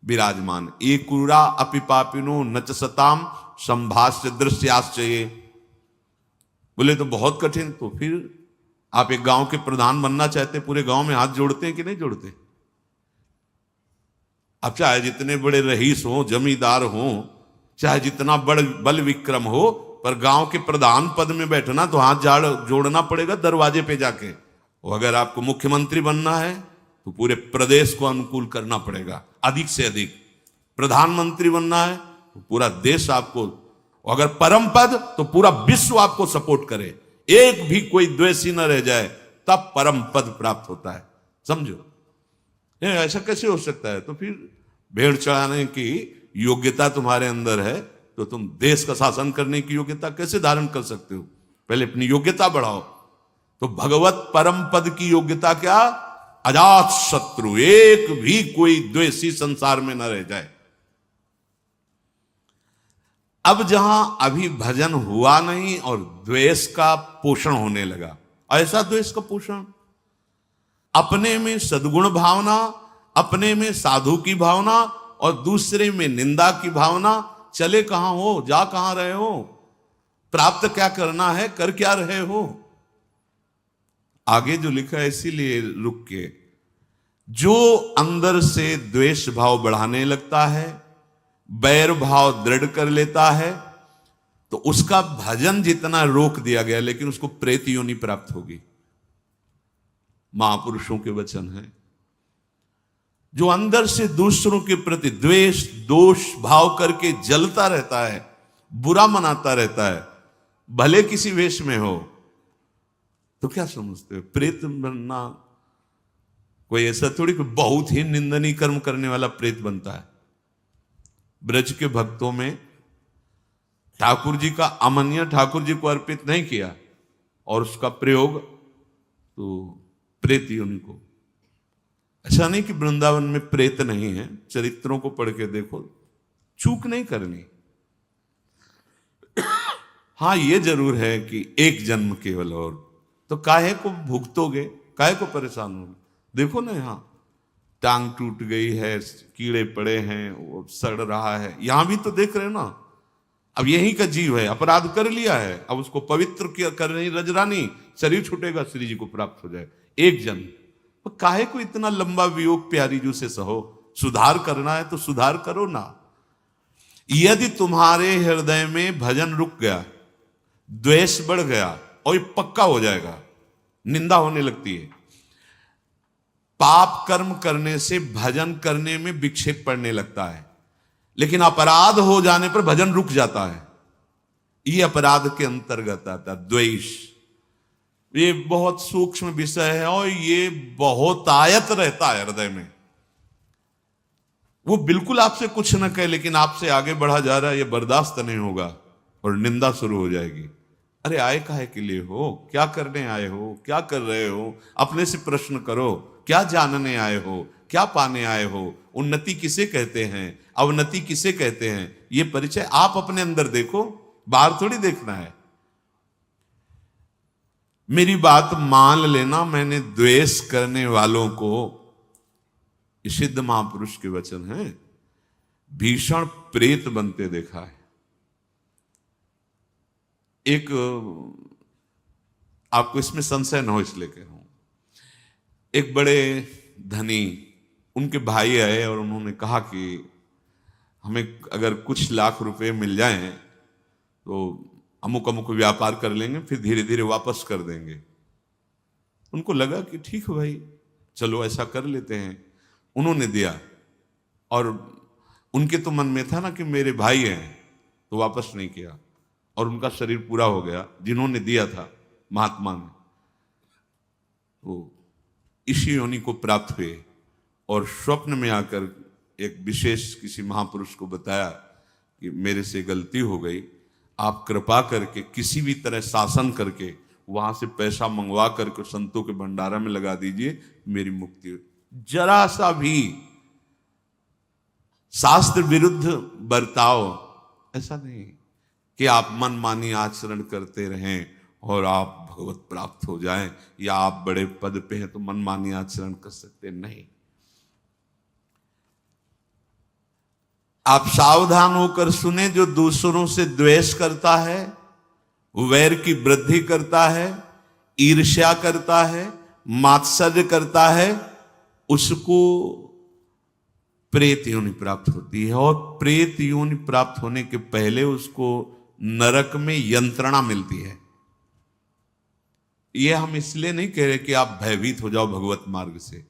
विराजमान। ये क्रूरा अपि पापिनो नच सताम संभाष्य दृश्याश्चये। बोले तो बहुत कठिन। तो फिर आप एक गांव के प्रधान बनना चाहते, पूरे गांव में हाथ जोड़ते हैं कि नहीं जोड़ते? अब चाहे जितने बड़े रईस हों, जमींदार हों, चाहे जितना बड़ बल विक्रम हो, पर गांव के प्रधान पद में बैठना तो हाथ जोड़ना पड़ेगा दरवाजे पे जाके। और अगर आपको मुख्यमंत्री बनना है तो पूरे प्रदेश को अनुकूल करना पड़ेगा अधिक से अधिक। प्रधानमंत्री बनना है तो पूरा देश आपको, अगर परम पद तो पूरा विश्व आपको सपोर्ट करे, एक भी कोई द्वेषी न रह जाए, तब परम पद प्राप्त होता है। समझो, ऐसा कैसे हो सकता है? तो फिर भेड़ चढ़ाने की योग्यता तुम्हारे अंदर है तो तुम देश का शासन करने की योग्यता कैसे धारण कर सकते हो? पहले अपनी योग्यता बढ़ाओ। तो भगवत परम पद की योग्यता क्या? अजात शत्रु, एक भी कोई द्वेषी संसार में न रह जाए। अब जहां अभी भजन हुआ नहीं और द्वेष का पोषण होने लगा, ऐसा द्वेष का पोषण, अपने में सद्गुण भावना, अपने में साधु की भावना और दूसरे में निंदा की भावना, चले कहां हो, जा कहां रहे हो, प्राप्त क्या करना है, कर क्या रहे हो? आगे जो लिखा है इसीलिए रुक के, जो अंदर से द्वेष भाव बढ़ाने लगता है, बैर भाव दृढ़ कर लेता है, तो उसका भजन जितना रोक दिया गया, लेकिन उसको प्रेत योनि प्राप्त होगी। महापुरुषों के वचन है। जो अंदर से दूसरों के प्रति द्वेष दोष भाव करके जलता रहता है, बुरा मनाता रहता है, भले किसी वेश में हो, तो क्या समझते हो? प्रेत बनना कोई ऐसा थोड़ी कि बहुत ही निंदनीय कर्म करने वाला प्रेत बनता है। ब्रज के भक्तों में ठाकुर जी का अमन्य ठाकुर जी को अर्पित नहीं किया और उसका प्रयोग तो प्रेत योनि को। ऐसा नहीं कि वृंदावन में प्रेत नहीं है, चरित्रों को पढ़ के देखो, चूक नहीं करनी। हाँ, ये जरूर है कि एक जन्म केवल, और तो काहे को भुगतोगे, काहे को परेशान होगे? देखो ना, यहां टांग टूट गई है, कीड़े पड़े हैं, वो सड़ रहा है, यहां भी तो देख रहे हो ना। अब यही का जीव है, अपराध कर लिया है, अब उसको पवित्र कर रही रजरानी, शरीर छूटेगा, श्री जी को प्राप्त हो जाए एक जन्म। तो काहे को इतना लंबा वियोग प्यारी जू से सहो? सुधार करना है तो सुधार करो ना। यदि तुम्हारे हृदय में भजन रुक गया, द्वेष बढ़ गया, और ये पक्का हो जाएगा, निंदा होने लगती है। पाप कर्म करने से भजन करने में विक्षेप पड़ने लगता है, लेकिन अपराध हो जाने पर भजन रुक जाता है। ये अपराध के अंतर्गत आता है द्वेष। ये बहुत सूक्ष्म विषय है और ये बहुत आयत रहता है हृदय में। वो बिल्कुल आपसे कुछ न कहे, लेकिन आपसे आगे बढ़ा जा रहा है, ये बर्दाश्त नहीं होगा और निंदा शुरू हो जाएगी। अरे आए काहे के लिए हो? क्या करने आए हो? क्या कर रहे हो? अपने से प्रश्न करो, क्या जानने आए हो? क्या पाने आए हो? उन्नति किसे कहते हैं, अवनति किसे कहते हैं? ये परिचय आप अपने अंदर देखो, बाहर थोड़ी देखना है। मेरी बात मान लेना, मैंने द्वेष करने वालों को, सिद्ध महापुरुष के वचन हैं, भीषण प्रेत बनते देखा है। एक, आपको इसमें संशय न हो इसलिए कह रहा हूं, एक बड़े धनी, उनके भाई आए और उन्होंने कहा कि हमें अगर कुछ लाख रुपए मिल जाएं तो अमुक अमुक व्यापार कर लेंगे, फिर धीरे धीरे वापस कर देंगे। उनको लगा कि ठीक है भाई, चलो ऐसा कर लेते हैं। उन्होंने दिया और उनके तो मन में था ना कि मेरे भाई हैं, तो वापस नहीं किया और उनका शरीर पूरा हो गया। जिन्होंने दिया था महात्मा ने, वो इसी योनि को प्राप्त हुए और स्वप्न में आकर एक विशेष किसी महापुरुष को बताया कि मेरे से गलती हो गई, आप कृपा करके किसी भी तरह शासन करके वहां से पैसा मंगवा करके संतों के भंडारा में लगा दीजिए, मेरी मुक्ति हो। जरा सा भी शास्त्र विरुद्ध बर्ताव ऐसा नहीं कि आप मनमानी आचरण करते रहें और आप भगवत प्राप्त हो जाएं, या आप बड़े पद पे हैं तो मनमानी आचरण कर सकते नहीं। आप सावधान होकर सुने, जो दूसरों से द्वेष करता है, वैर की वृद्धि करता है, ईर्ष्या करता है, मात्सर्य करता है, उसको प्रेत योनि प्राप्त होती है, और प्रेत योनि प्राप्त होने के पहले उसको नरक में यंत्रणा मिलती है। यह हम इसलिए नहीं कह रहे कि आप भयभीत हो जाओ भगवत मार्ग से,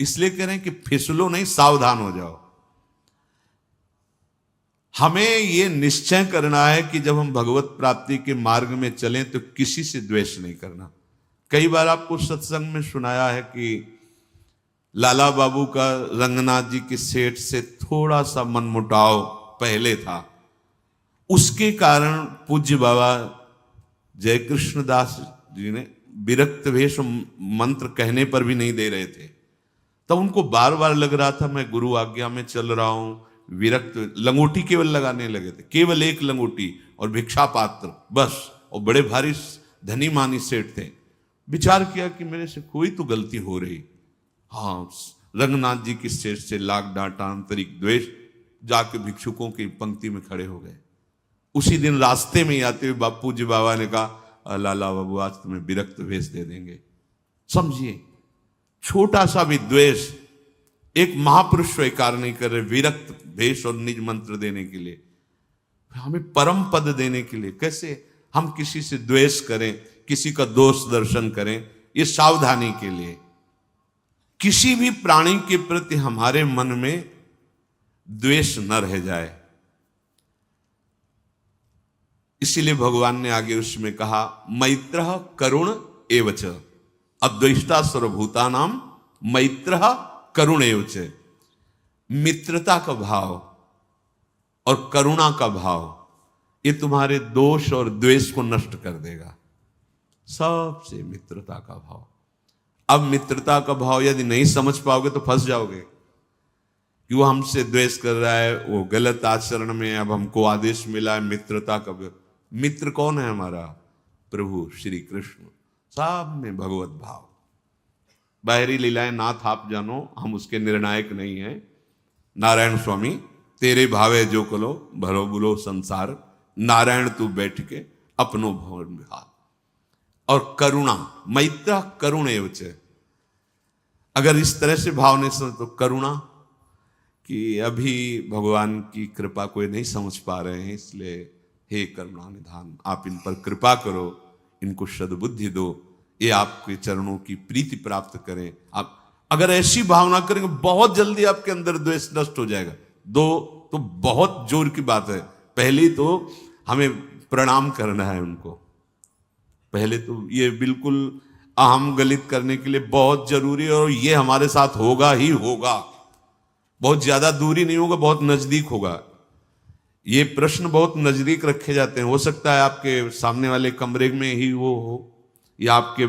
इसलिए कह रहे हैं कि फिसलो नहीं, सावधान हो जाओ। हमें यह निश्चय करना है कि जब हम भगवत प्राप्ति के मार्ग में चलें तो किसी से द्वेष नहीं करना। कई बार आपको सत्संग में सुनाया है कि लाला बाबू का रंगनाथ जी के सेठ से थोड़ा सा मनमुटाव पहले था, उसके कारण पूज्य बाबा जय कृष्णदास जी ने विरक्त भेष मंत्र कहने पर भी नहीं दे रहे थे। तब उनको बार बार लग रहा था मैं गुरु आज्ञा में चल रहा हूं, विरक्त लंगोटी केवल लगाने लगे थे, केवल एक लंगोटी और भिक्षा पात्र बस, और बड़े भारी धनी मानी सेठ थे। विचार किया कि मेरे से कोई तो गलती हो रही। हाँ, रंगनाथ जी की सेठ से लाख डांटा, आंतरिक द्वेष, जाके भिक्षुकों की पंक्ति में खड़े हो गए। उसी दिन रास्ते में ही आते हुए बापू जी बाबा ने कहा लाला बाबू आज तुम्हें विरक्त भेष दे देंगे। समझिए, छोटा सा भी द्वेष एक महापुरुष स्वीकार नहीं कर रहे, विरक्त भेष और निज मंत्र देने के लिए, हमें परम पद देने के लिए। कैसे हम किसी से द्वेष करें, किसी का दोष दर्शन करें, ये सावधानी के लिए। किसी भी प्राणी के प्रति हमारे मन में द्वेष न रह जाए, इसीलिए भगवान ने आगे उसमें कहा मैत्रः करुण एवच, अद्वेष्टा सर्वभूतानाम मैत्रः करुण एवच। मित्रता का भाव और करुणा का भाव ये तुम्हारे दोष और द्वेष को नष्ट कर देगा। सबसे मित्रता का भाव। अब मित्रता का भाव यदि नहीं समझ पाओगे तो फंस जाओगे कि वो हमसे द्वेष कर रहा है, वो गलत आचरण में, अब हमको आदेश मिला है मित्रता का। मित्र कौन है हमारा? प्रभु श्री कृष्ण। सब में भगवत भाव। बाहरी लीलाएं नाथ आप जानो, हम उसके निर्णायक नहीं हैं। नारायण स्वामी तेरे भावे जो कलो भरो बुलो संसार, नारायण तू बैठ के अपनो भवन विहार। और करुणा, मैत्र करुण एवच। अगर इस तरह से भाव नहीं समझ तो करुणा कि अभी भगवान की कृपा कोई नहीं समझ पा रहे हैं, इसलिए हे करुणा निधान आप इन पर कृपा करो, इनको सद्बुद्धि दो, ये आपके चरणों की प्रीति प्राप्त करें। आप अगर ऐसी भावना करेंगे बहुत जल्दी आपके अंदर द्वेष नष्ट हो जाएगा। दो तो बहुत जोर की बात है। पहले तो हमें प्रणाम करना है उनको। पहले तो ये बिल्कुल अहम गलित करने के लिए बहुत जरूरी है, और ये हमारे साथ होगा ही होगा। बहुत ज्यादा दूरी नहीं होगा, बहुत नजदीक होगा। ये प्रश्न बहुत नजदीक रखे जाते हैं। हो सकता है आपके सामने वाले कमरे में ही वो हो, या आपके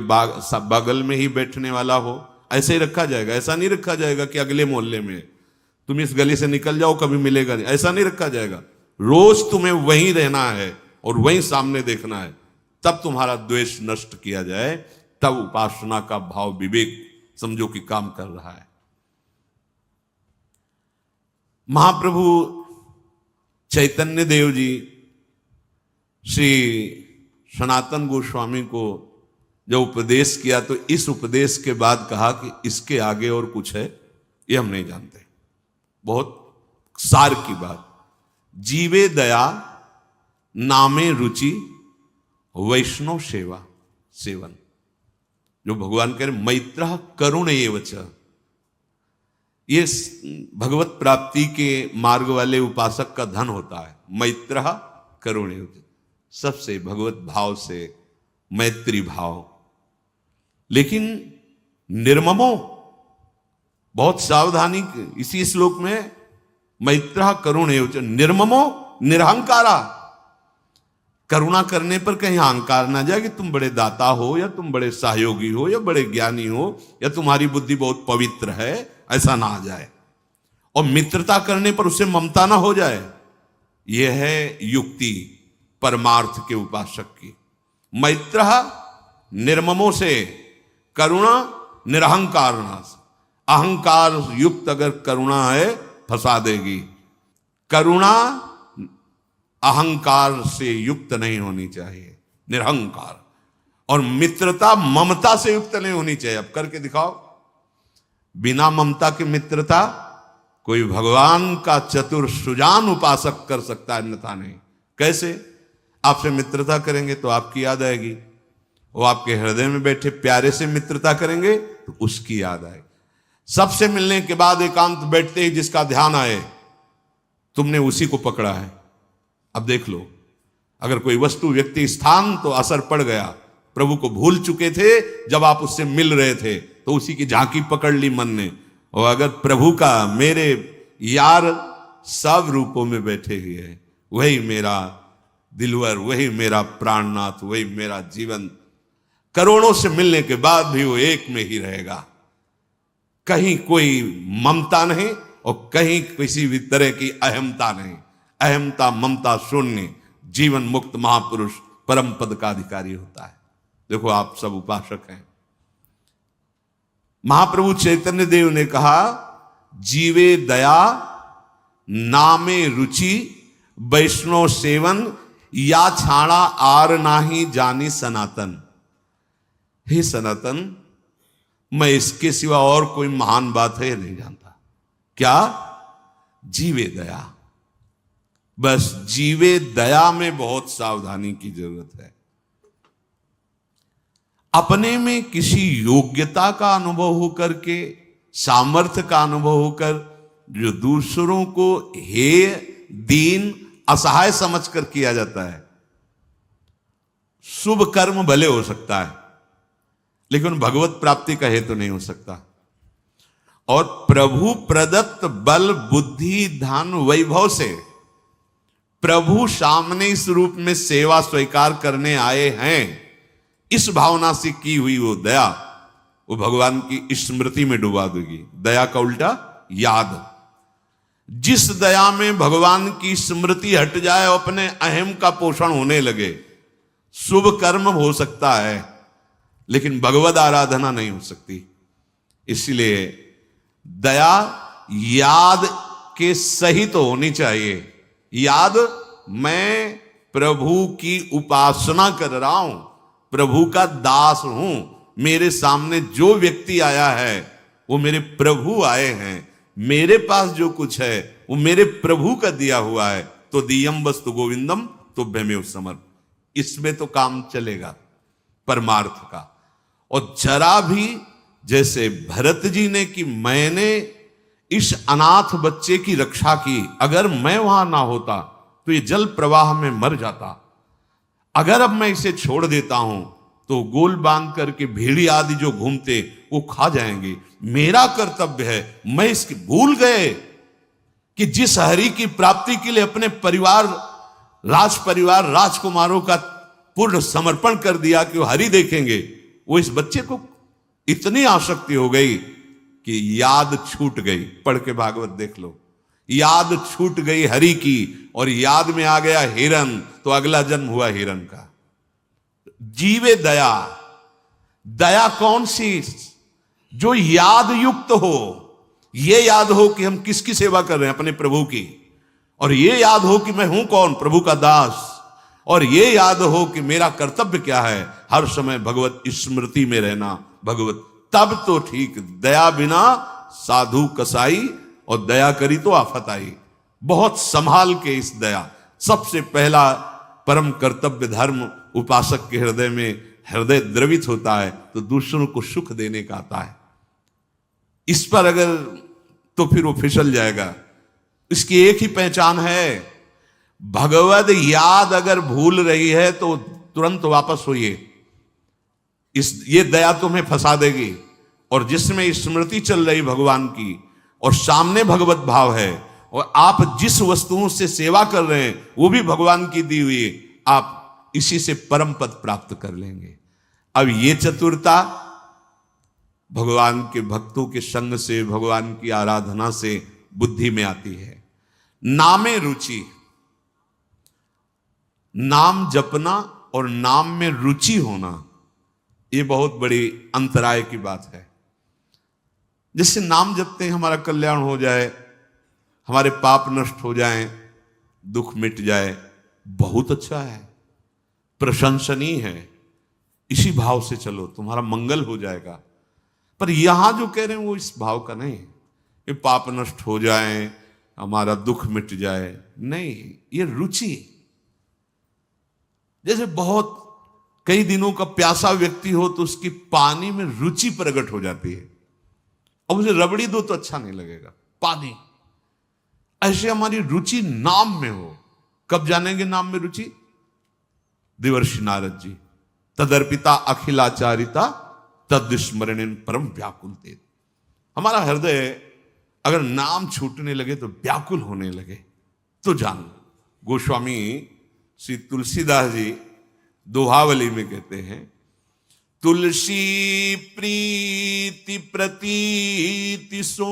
बगल में ही बैठने वाला हो, ऐसे ही रखा जाएगा। ऐसा नहीं रखा जाएगा कि अगले मोहल्ले में, तुम इस गली से निकल जाओ कभी मिलेगा नहीं, ऐसा नहीं रखा जाएगा। रोज तुम्हें वहीं रहना है और वहीं सामने देखना है, तब तुम्हारा द्वेष नष्ट किया जाए, तब उपासना का भाव विवेक समझो कि काम कर रहा है। महाप्रभु चैतन्य देव जी श्री सनातन गोस्वामी को जब उपदेश किया तो इस उपदेश के बाद कहा कि इसके आगे और कुछ है ये हम नहीं जानते। बहुत सार की बात। जीवे दया नामे रुचि वैष्णव सेवा सेवन। जो भगवान कह रहे मैत्र करुण एवच, ये भगवत प्राप्ति के मार्ग वाले उपासक का धन होता है। मैत्र करुण एवच, सबसे भगवत भाव से मैत्री भाव। लेकिन निर्ममो, बहुत सावधानी। इसी श्लोक में मैत्र करुण एवच निर्ममो निरहंकारा। करुणा करने पर कहीं अहंकार ना जाए कि तुम बड़े दाता हो, या तुम बड़े सहयोगी हो, या बड़े ज्ञानी हो, या तुम्हारी बुद्धि बहुत पवित्र है, ऐसा ना आ जाए। और मित्रता करने पर उसे ममता ना हो जाए। यह है युक्ति परमार्थ के उपासक की। मैत्र निर्ममों से, करुणा निरहंकार नाश। अहंकार युक्त अगर करुणा है फंसा देगी। करुणा अहंकार से युक्त नहीं होनी चाहिए, निरहंकार। और मित्रता ममता से युक्त नहीं होनी चाहिए। अब करके दिखाओ। बिना ममता की मित्रता कोई भगवान का चतुर सुजान उपासक कर सकता है, अन्यथा नहीं। कैसे? आपसे मित्रता करेंगे तो आपकी याद आएगी, वो आपके हृदय में बैठे प्यारे से मित्रता करेंगे तो उसकी याद आएगी। सबसे मिलने के बाद एकांत बैठते ही जिसका ध्यान आए, तुमने उसी को पकड़ा है। अब देख लो, अगर कोई वस्तु, व्यक्ति, स्थान तो असर पड़ गया, प्रभु को भूल चुके थे, जब आप उससे मिल रहे थे तो उसी की झांकी पकड़ ली मन ने। और अगर प्रभु का, मेरे यार सब रूपों में बैठे हुए हैं, वही मेरा दिलवर, वही मेरा प्राणनाथ, वही मेरा जीवन, करोड़ों से मिलने के बाद भी वो एक में ही रहेगा। कहीं कोई ममता नहीं और कहीं किसी भी तरह की अहमता नहीं। अहमता ममता शून्य जीवन मुक्त महापुरुष परम पद का अधिकारी होता है। देखो, आप सब उपासक हैं। महाप्रभु चैतन्य देव ने कहा, जीवे दया नामे रुचि वैष्णव सेवन या छाड़ा आर नाही जानी सनातन। हे सनातन, मैं इसके सिवा और कोई महान बात है नहीं जानता। क्या? जीवे दया। बस जीवे दया में बहुत सावधानी की जरूरत है। अपने में किसी योग्यता का अनुभव होकर के, सामर्थ्य का अनुभव होकर, जो दूसरों को हेय, दीन, असहाय समझकर किया जाता है, शुभ कर्म भले हो सकता है लेकिन भगवत प्राप्ति का हेतु नहीं हो सकता। और प्रभु प्रदत्त बल, बुद्धि, धन, वैभव से प्रभु सामने इस रूप में सेवा स्वीकार करने आए हैं, इस भावना से की हुई वो दया, वो भगवान की स्मृति में डुबा देगी। दया का उल्टा याद। जिस दया में भगवान की स्मृति हट जाए और अपने अहम का पोषण होने लगे, शुभ कर्म हो सकता है लेकिन भगवद आराधना नहीं हो सकती। इसलिए दया याद के सहित तो होनी चाहिए। याद, मैं प्रभु की उपासना कर रहा हूं, प्रभु का दास हूं, मेरे सामने जो व्यक्ति आया है वो मेरे प्रभु आए हैं, मेरे पास जो कुछ है वो मेरे प्रभु का दिया हुआ है, तो दियम वस्तु गोविंदम तुभ्यमेव समर्प। इसमें तो काम चलेगा परमार्थ का। और जरा भी जैसे भरत जी ने कि मैंने इस अनाथ बच्चे की रक्षा की, अगर मैं वहां ना होता तो ये जल प्रवाह में मर जाता, अगर अब मैं इसे छोड़ देता हूं तो गोल बांध करके भेड़ी आदि जो घूमते वो खा जाएंगे, मेरा कर्तव्य है। मैं इसकी भूल गए कि जिस हरि की प्राप्ति के लिए अपने परिवार, राज परिवार, राजकुमारों का पूर्ण समर्पण कर दिया कि वो हरि देखेंगे, वो इस बच्चे को इतनी आसक्ति हो गई कि याद छूट गई। पढ़ के भागवत देख लो, याद छूट गई हरि की और याद में आ गया हिरन, तो अगला जन्म हुआ हिरन का। जीवे दया। दया कौन सी? जो याद युक्त हो, ये याद हो कि हम किसकी सेवा कर रहे हैं, अपने प्रभु की, और ये याद हो कि मैं हूं कौन, प्रभु का दास, और ये याद हो कि मेरा कर्तव्य क्या है, हर समय भगवत स्मृति में रहना। भगवत तब तो ठीक, दया बिना साधु कसाई, और दया करी तो आफत आई। बहुत संभाल के इस दया। सबसे पहला परम कर्तव्य धर्म उपासक के हृदय में हृदय द्रवित होता है तो दूसरों को सुख देने का आता है। इस पर अगर तो फिर वो फिसल जाएगा। इसकी एक ही पहचान है, भगवद याद अगर भूल रही है तो तुरंत वापस होइए। ये दया तुम्हें फंसा देगी। और जिसमें स्मृति चल रही भगवान की और सामने भगवत भाव है और आप जिस वस्तुओं से सेवा कर रहे हैं वो भी भगवान की दी हुई, आप इसी से परम पद प्राप्त कर लेंगे। अब ये चतुरता भगवान के भक्तों के संग से, भगवान की आराधना से बुद्धि में आती है। नामे रुचि। नाम जपना और नाम में रुचि होना, ये बहुत बड़ी अंतराय की बात है। जिससे नाम जपते हैं हमारा कल्याण हो जाए, हमारे पाप नष्ट हो जाएं, दुख मिट जाए, बहुत अच्छा है, प्रशंसनीय है। इसी भाव से चलो, तुम्हारा मंगल हो जाएगा। पर यहां जो कह रहे हैं वो इस भाव का नहीं है। ये पाप नष्ट हो जाए, हमारा दुख मिट जाए। नहीं, ये रुचि। जैसे बहुत कई दिनों का प्यासा व्यक्ति हो तो उसकी पानी में रुचि प्रकट हो जाती है, और मुझे रबड़ी दो तो अच्छा नहीं लगेगा, पानी। ऐसे हमारी रुचि नाम में हो। कब जानेंगे नाम में रुचि? देवर्षि नारद जी, तदर्पिता अखिलाचारिता तद्स्मरणेन परम व्याकुल ते। हमारा हृदय अगर नाम छूटने लगे तो व्याकुल होने लगे तो जान लो। गोस्वामी श्री तुलसीदास जी दोहावली में कहते हैं, तुलसी प्रीति प्रतीति सो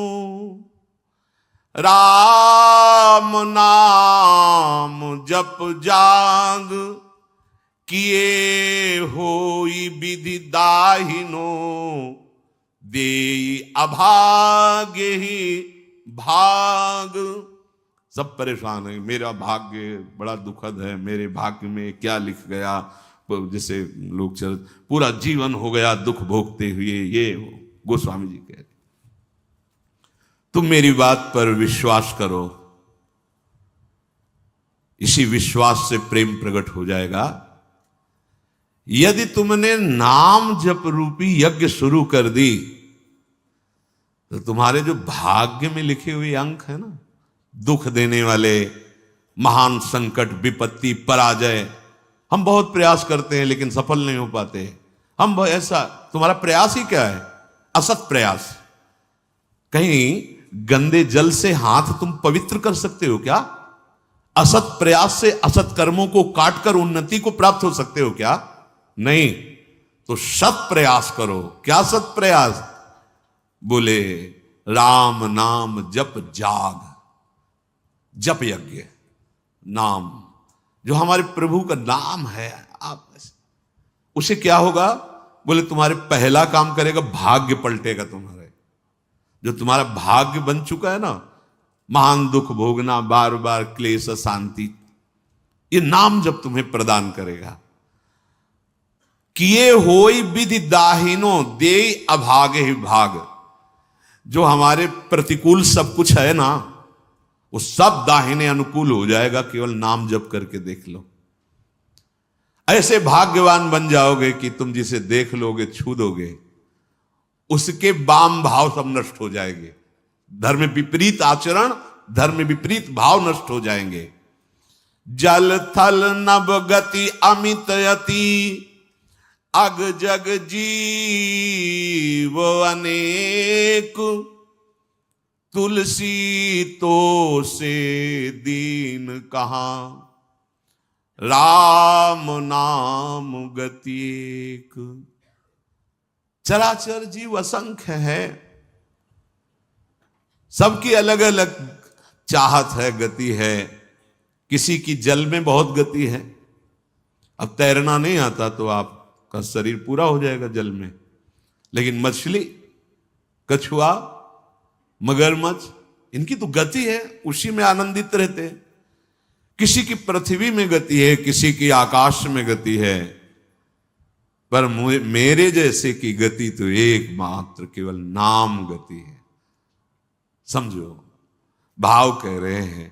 राम नाम जप जाग, किए होई विधि दाहिनो, देई अभाग्य ही भाग। सब परेशान है, मेरा भाग्य बड़ा दुखद है, मेरे भाग्य में क्या लिख गया। जैसे लोग चल पूरा जीवन हो गया दुख भोगते हुए। ये गोस्वामी जी कह रहे, तुम मेरी बात पर विश्वास करो, इसी विश्वास से प्रेम प्रकट हो जाएगा। यदि तुमने नाम जप रूपी यज्ञ शुरू कर दी तो तुम्हारे जो भाग्य में लिखे हुए अंक है ना, दुख देने वाले, महान संकट, विपत्ति, पराजय, हम बहुत प्रयास करते हैं लेकिन सफल नहीं हो पाते। हम ऐसा, तुम्हारा प्रयास ही क्या है? असत प्रयास। कहीं गंदे जल से हाथ तुम पवित्र कर सकते हो क्या? असत प्रयास से असत कर्मों को काटकर उन्नति को प्राप्त हो सकते हो क्या? नहीं। तो सत प्रयास करो। क्या सत प्रयास? बोले राम नाम जप जाग, जप यज्ञ, नाम जो हमारे प्रभु का नाम है, आप उसे क्या होगा? बोले तुम्हारे पहला काम करेगा, भाग्य पलटेगा तुम्हारे। जो तुम्हारा भाग्य बन चुका है ना, महान दुख भोगना, बार बार क्लेश, शांति, ये नाम जब तुम्हें प्रदान करेगा। किए होई विधि दाहिनो, दे अभागे ही भाग। जो हमारे प्रतिकूल सब कुछ है ना, वो सब दाहिने अनुकूल हो जाएगा, केवल नाम जप करके देख लो। ऐसे भाग्यवान बन जाओगे कि तुम जिसे देख लोगे, छू दोगे, उसके वाम भाव सब नष्ट हो जाएंगे। धर्म विपरीत आचरण, धर्म विपरीत भाव नष्ट हो जाएंगे। जल थल नभ गति अमित यति, अग जग जीव अनेक, तुलसी तो से दीन कहां, राम नाम गति एक। चराचर जीव असंख्य है, सबकी अलग अलग चाहत है, गति है। किसी की जल में बहुत गति है। अब तैरना नहीं आता तो आपका शरीर पूरा हो जाएगा जल में, लेकिन मछली, कछुआ, मगरमच्छ, इनकी तो गति है, उसी में आनंदित रहते हैं। किसी की पृथ्वी में गति है, किसी की आकाश में गति है, पर मेरे जैसे की गति तो एकमात्र केवल नाम गति है। समझो, भाव कह रहे हैं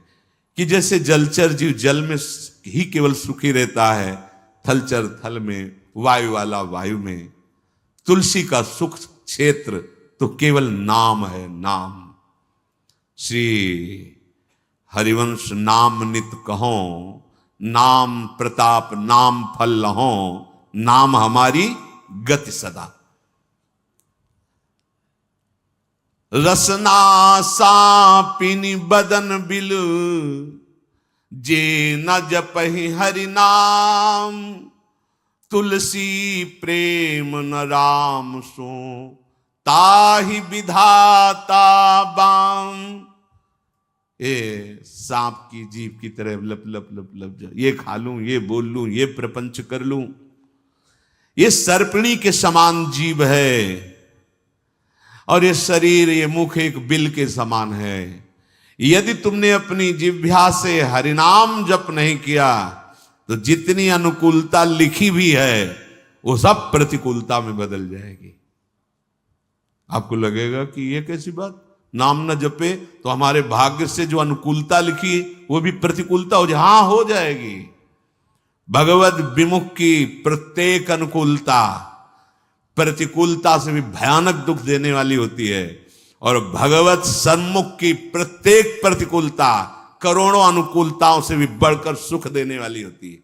कि जैसे जलचर जीव जल में ही केवल सुखी रहता है, थलचर थल में, वायु वाला वायु में, तुलसी का सुख क्षेत्र तो केवल नाम है, नाम। श्री हरिवंश नाम नित कहो, नाम प्रताप नाम फल लहो, नाम हमारी गति सदा। रसना सापिनी बदन बिल, जे न जपहि हरि नाम, तुलसी प्रेम न राम सो, ताहि विधाता बाम। ये सांप की जीभ की तरह लप लप लप लप जा, ये खा लूं, ये बोल लूं, ये प्रपंच कर लूं। ये सर्पिणी के समान जीव है, और ये शरीर, ये मुख एक बिल के समान है। यदि तुमने अपनी जिह्वा से हरिनाम जप नहीं किया तो जितनी अनुकूलता लिखी भी है वो सब प्रतिकूलता में बदल जाएगी। आपको लगेगा कि ये कैसी बात, नाम न जपे तो हमारे भाग्य से जो अनुकूलता लिखी वो भी प्रतिकूलता हो जाए। हाँ, हो जाएगी। भगवत विमुख की प्रत्येक अनुकूलता प्रतिकूलता से भी भयानक दुख देने वाली होती है, और भगवत सन्मुख की प्रत्येक प्रतिकूलता करोड़ों अनुकूलताओं से भी बढ़कर सुख देने वाली होती है।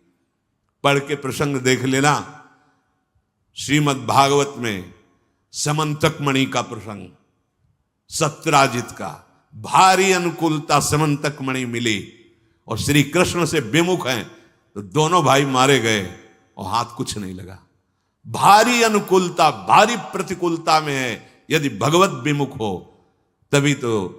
पढ़ के प्रसंग देख लेना, श्रीमद् भागवत में समंतक मणि का प्रसंग, सत्यराजित का। भारी अनुकूलता समंतक मणि मिली और श्री कृष्ण से विमुख हैं तो दोनों भाई मारे गए और हाथ कुछ नहीं लगा। भारी अनुकूलता, भारी प्रतिकूलता में है यदि भगवत विमुख हो, तभी तो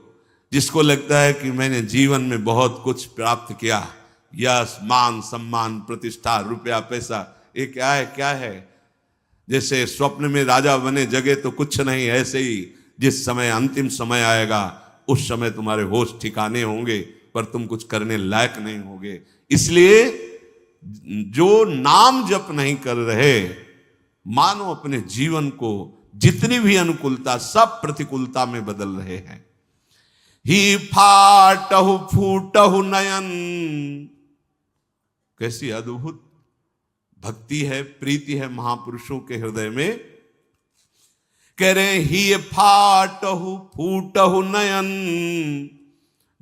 जिसको लगता है कि मैंने जीवन में बहुत कुछ प्राप्त किया, यश मान सम्मान प्रतिष्ठा रुपया पैसा, ये क्या है क्या है। जैसे स्वप्न में राजा बने जगे तो कुछ नहीं, ऐसे ही जिस समय अंतिम समय आएगा उस समय तुम्हारे होश ठिकाने होंगे पर तुम कुछ करने लायक नहीं होगे। इसलिए जो नाम जप नहीं कर रहे, मानो अपने जीवन को जितनी भी अनुकूलता सब प्रतिकूलता में बदल रहे हैं। ही फाटहु फूटहु नयन, कैसी अद्भुत भक्ति है, प्रीति है महापुरुषों के हृदय में। कह रहे ही फाटहु फूटहु नयन,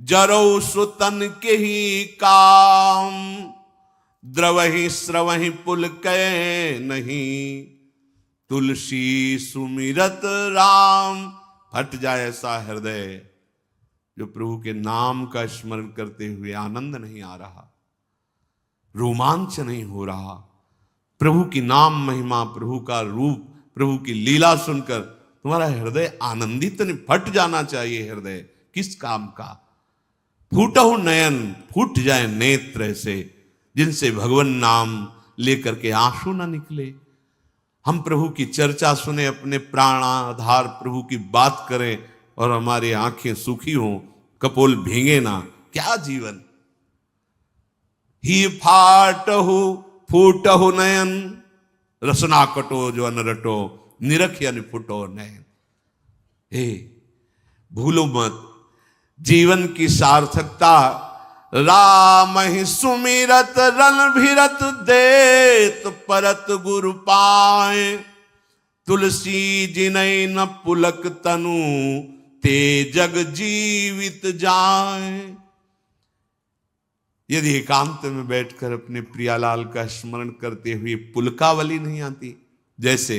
जरौ सुतन के ही काम, द्रवहि स्रवहि पुल कै नहीं, तुलसी सुमिरत राम। फट जाए ऐसा हृदय जो प्रभु के नाम का स्मरण करते हुए आनंद नहीं आ रहा, रोमांच नहीं हो रहा। प्रभु की नाम महिमा, प्रभु का रूप, प्रभु की लीला सुनकर तुम्हारा हृदय आनंदित नहीं, फट जाना चाहिए हृदय। किस काम का? फूटहु नयन, फूट जाए नेत्र ऐसे जिनसे भगवान नाम लेकर के आंसू ना निकले। हम प्रभु की चर्चा सुने, अपने प्राणाधार प्रभु की बात करें और हमारी आंखें सूखी हों, कपोल भीगे ना, क्या जीवन। ही फाटहु फूटहु नयन, रसना कटो जो अनरटो, निरख यानी फुटो नयन। हे भूलो मत, जीवन की सार्थकता राम ही सुमिरत रन भिरत देत परत गुरु पाए, तुलसी जिनई न पुलक तनु ते जग जीवित जाए। यदि एकांत में बैठकर अपने प्रियालाल का स्मरण करते हुए पुलकावली नहीं आती, जैसे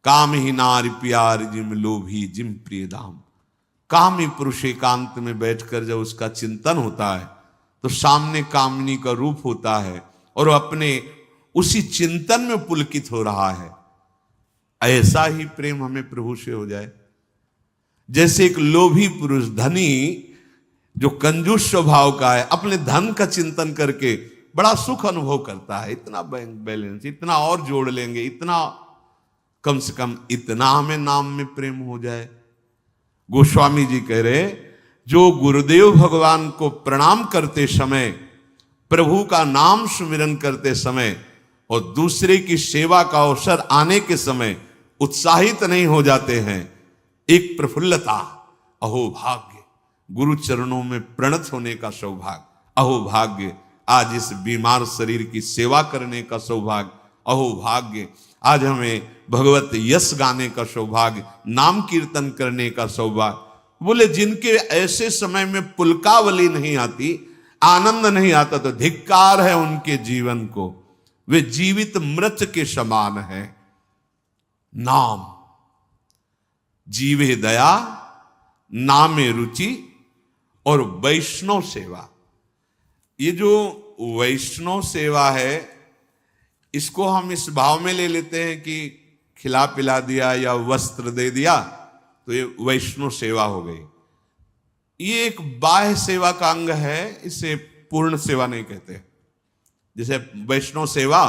काम ही नारी प्यार जिम लोभी जिम प्रिय दाम। कामी पुरुष एकांत में बैठकर जब उसका चिंतन होता है तो सामने कामिनी का रूप होता है और अपने उसी चिंतन में पुलकित हो रहा है। ऐसा ही प्रेम हमें प्रभु से हो जाए। जैसे एक लोभी पुरुष, धनी जो कंजूस स्वभाव का है, अपने धन का चिंतन करके बड़ा सुख अनुभव करता है। इतना बैंक बैलेंस, इतना और जोड़ लेंगे, इतना, कम से कम इतना हमें नाम में प्रेम हो जाए। गोस्वामी जी कह रहे, जो गुरुदेव भगवान को प्रणाम करते समय, प्रभु का नाम सुमिरन करते समय और दूसरे की सेवा का अवसर आने के समय उत्साहित नहीं हो जाते हैं, एक प्रफुल्लता, अहो भाग्य, गुरु चरणों में प्रणत होने का सौभाग्य, अहो भाग्य, आज इस बीमार शरीर की सेवा करने का सौभाग्य, अहो भाग्य, आज हमें भगवत यश गाने का सौभाग्य, नाम कीर्तन करने का सौभाग्य। बोले जिनके ऐसे समय में पुलकावली नहीं आती, आनंद नहीं आता, तो धिक्कार है उनके जीवन को, वे जीवित मृत के समान है। नाम जीवे दया, नामे रुचि और वैष्णव सेवा। ये जो वैष्णव सेवा है, इसको हम इस भाव में ले लेते हैं कि खिला पिला दिया या वस्त्र दे दिया तो ये वैष्णव सेवा हो गई। ये एक बाह्य सेवा का अंग है, इसे पूर्ण सेवा नहीं कहते। जैसे वैष्णव सेवा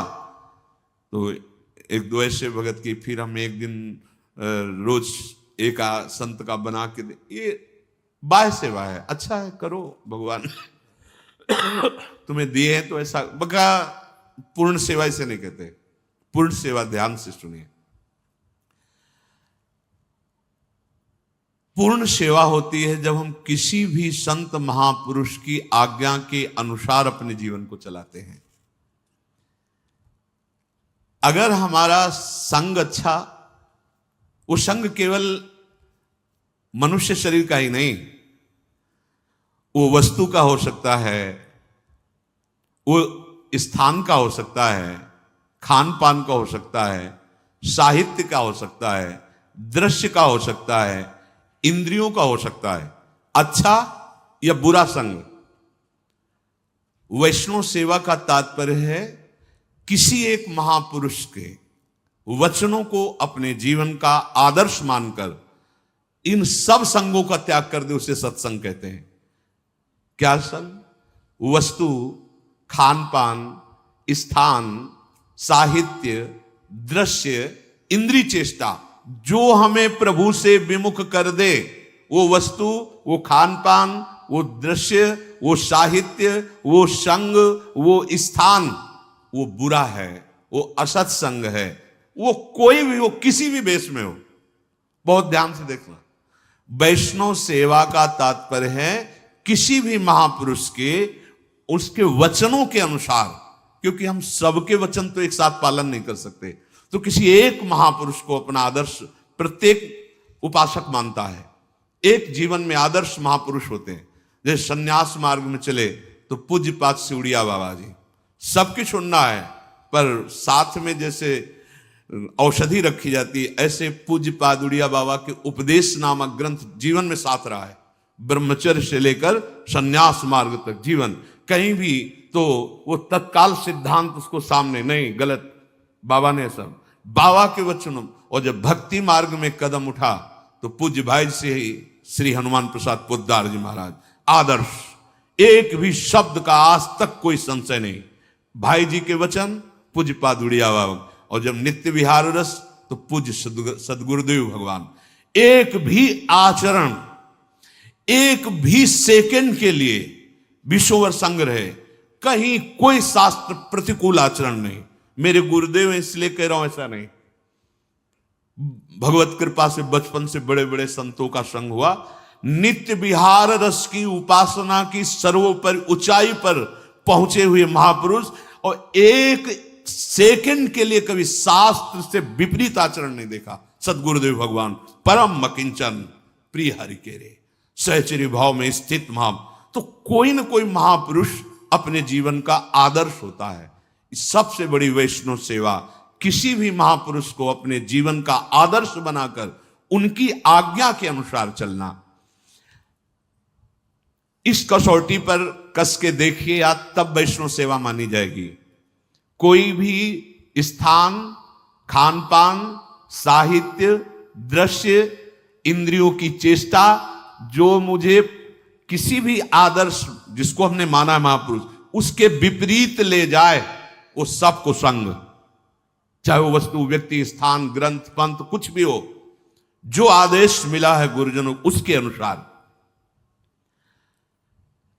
तो एक दो ऐसे भगत की, फिर हम एक दिन रोज एक संत का बना के दे, ये बाह्य सेवा है। अच्छा है, करो, भगवान तुम्हें दिए हैं तो ऐसा, बका पूर्ण सेवा इसे नहीं कहते। पूर्ण सेवा, ध्यान से सुनिए, पूर्ण सेवा होती है जब हम किसी भी संत महापुरुष की आज्ञा के अनुसार अपने जीवन को चलाते हैं। अगर हमारा संग अच्छा, वो संग केवल मनुष्य शरीर का ही नहीं, वो वस्तु का हो सकता है, वो स्थान का हो सकता है, खान पान का हो सकता है, साहित्य का हो सकता है, दृश्य का हो सकता है, इंद्रियों का हो सकता है, अच्छा या बुरा संग। वैष्णव सेवा का तात्पर्य है किसी एक महापुरुष के वचनों को अपने जीवन का आदर्श मानकर इन सब संगों का त्याग कर दे, उसे सत्संग कहते हैं। क्या संग? वस्तु, खान पान, स्थान, साहित्य, दृश्य, इंद्रिय चेष्टा, जो हमें प्रभु से विमुख कर दे, वो वस्तु, वो खान पान, वो दृश्य, वो साहित्य, वो संग, वो स्थान, वो बुरा है, वो असत संग है। वो कोई भी हो, किसी भी वेश में हो। बहुत ध्यान से देखना, वैष्णव सेवा का तात्पर्य है किसी भी महापुरुष के उसके वचनों के अनुसार, क्योंकि हम सबके वचन तो एक साथ पालन नहीं कर सकते, तो किसी एक महापुरुष को अपना आदर्श प्रत्येक उपासक मानता है। एक जीवन में आदर्श महापुरुष होते हैं। जैसे सन्यास मार्ग में चले तो पूज्यपाद सिउड़िया बाबा जी, सबकी सुनना है, पर साथ में जैसे औषधि रखी जाती है, ऐसे पूज्यपाद उड़िया बाबा के उपदेश नामक ग्रंथ जीवन में साथ रहा है। ब्रह्मचर्य से लेकर सन्यास मार्ग तक जीवन, कहीं भी तो वो तत्काल सिद्धांत उसको सामने नहीं, गलत, बाबा ने सब बाबा के वचनों। और जब भक्ति मार्ग में कदम उठा तो पूज्य भाई से ही श्री हनुमान प्रसाद पोद्दार जी महाराज, आदर्श, एक भी शब्द का आज तक कोई संशय नहीं। भाई जी के वचन, पूज्य पाद उड़िया बाबा। और जब नित्य विहार रस तो पूज्य सदगुरुदेव भगवान। एक भी आचरण, एक भी सेकंड के लिए विश्ववर संग रहे, कहीं कोई शास्त्र प्रतिकूल आचरण नहीं। मेरे गुरुदेव इसलिए कह रहा हूं, ऐसा नहीं। भगवत कृपा से बचपन से बड़े बड़े संतों का संग हुआ। नित्य विहार रस की उपासना की सर्वोपरि ऊंचाई पर पहुंचे हुए महापुरुष, और एक सेकंड के लिए कभी शास्त्र से विपरीत आचरण नहीं देखा। सदगुरुदेव भगवान परम मकिंचन प्रिय हरि के रे, सहचर्य भाव में स्थित महा। तो कोई ना कोई महापुरुष अपने जीवन का आदर्श होता है। सबसे बड़ी वैष्णव सेवा किसी भी महापुरुष को अपने जीवन का आदर्श बनाकर उनकी आज्ञा के अनुसार चलना। इस कसौटी पर कस के देखिए या तब वैष्णव सेवा मानी जाएगी। कोई भी स्थान, खान पान, साहित्य, दृश्य, इंद्रियों की चेष्टा, जो मुझे किसी भी आदर्श जिसको हमने माना है महापुरुष, उसके विपरीत ले जाए, वो सबको संग, चाहे वो वस्तु, व्यक्ति, स्थान, ग्रंथ, पंथ, कुछ भी हो, जो आदेश मिला है गुरुजनों उसके अनुसार।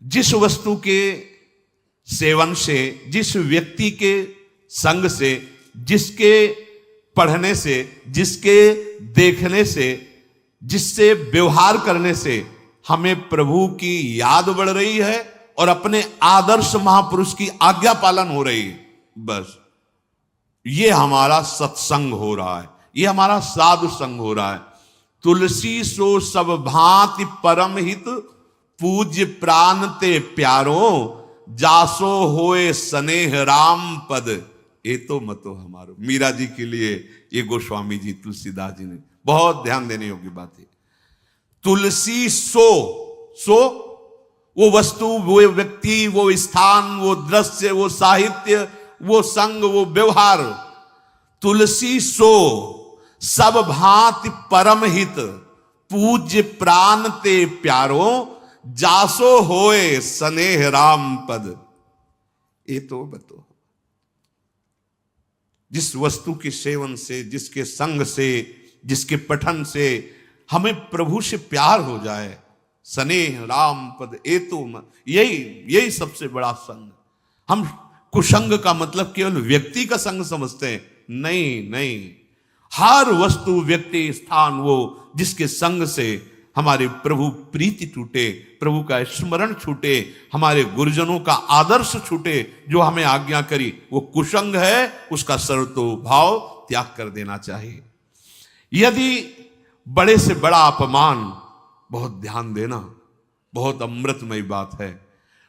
जिस वस्तु के सेवन से, जिस व्यक्ति के संग से, जिसके पढ़ने से, जिसके देखने से, जिससे व्यवहार करने से हमें प्रभु की याद बढ़ रही है और अपने आदर्श महापुरुष की आज्ञा पालन हो रही है, बस ये हमारा सत्संग हो रहा है, ये हमारा साधु संग हो रहा है। तुलसी सो सब भांति परम हित, पूज्य प्राण ते प्यारो, जासो होए स्नेह राम पद, ये तो मतो हमारो। मीरा जी के लिए ये गोस्वामी जी, तुलसीदास जी ने बहुत ध्यान देने योग्य बात है। तुलसी सो वो वस्तु, वो व्यक्ति, वो स्थान, वो दृश्य, वो साहित्य, वो संग, वो व्यवहार। तुलसी सो सब भांति परम हित, पूज्य प्राण ते प्यारो, जासो होए स्नेह राम पद, ये तो बतो। जिस वस्तु के सेवन से, जिसके संग से, जिसके पठन से हमें प्रभु से प्यार हो जाए, स्नेह राम पद, ये तो यही सबसे बड़ा संग। हम कुसंग का मतलब केवल व्यक्ति का संग समझते हैं, नहीं। हर वस्तु, व्यक्ति, स्थान, वो जिसके संग से हमारे प्रभु प्रीति टूटे, प्रभु का स्मरण छूटे, हमारे गुरुजनों का आदर्श छूटे, जो हमें आज्ञा करी वो कुसंग है, उसका सर्वतोभाव त्याग कर देना चाहिए। यदि बड़े से बड़ा अपमान, बहुत ध्यान देना, बहुत अमृतमयी बात है,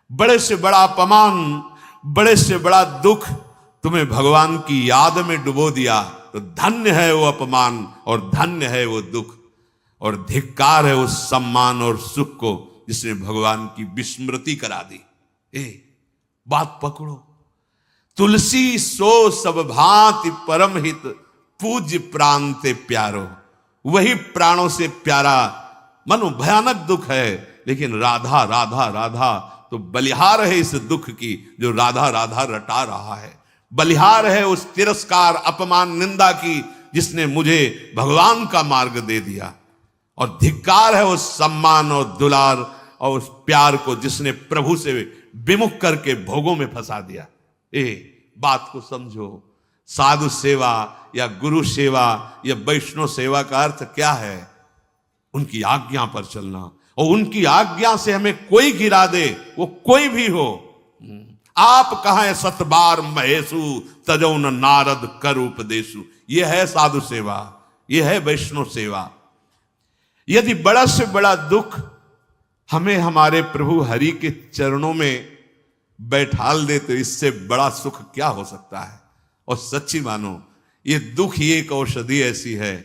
बड़े से बड़ा अपमान, बड़े से बड़ा दुख तुम्हें भगवान की याद में डुबो दिया तो धन्य है वो अपमान और धन्य है वो दुख, और धिक्कार है उस सम्मान और सुख को जिसने भगवान की विस्मृति करा दी। बात पकड़ो। तुलसी सो सब भांति परम हित, पूज्य प्राण ते प्यारो। वही प्राणों से प्यारा, मनो भयानक दुख है, लेकिन राधा राधा राधा तो बलिहार है इस दुख की, जो राधा राधा रटा रहा है। बलिहार है उस तिरस्कार, अपमान, निंदा की, जिसने मुझे भगवान का मार्ग दे दिया, और धिक्कार है उस सम्मान और दुलार और उस प्यार को जिसने प्रभु से विमुख करके भोगों में फंसा दिया। बात को समझो। साधु सेवा या गुरु सेवा या वैष्णव सेवा का अर्थ क्या है? उनकी आज्ञा पर चलना, और उनकी आज्ञा से हमें कोई गिरा दे, वो कोई भी हो। आप कहां सतबार महेशु, तजो न नारद कर उपदेशु। यह है साधु सेवा, यह है वैष्णव सेवा। यदि बड़ा से बड़ा दुख हमें हमारे प्रभु हरि के चरणों में बैठाल दे, तो इससे बड़ा सुख क्या हो सकता है? और सच्ची मानो, ये दुख ही एक औषधि ऐसी है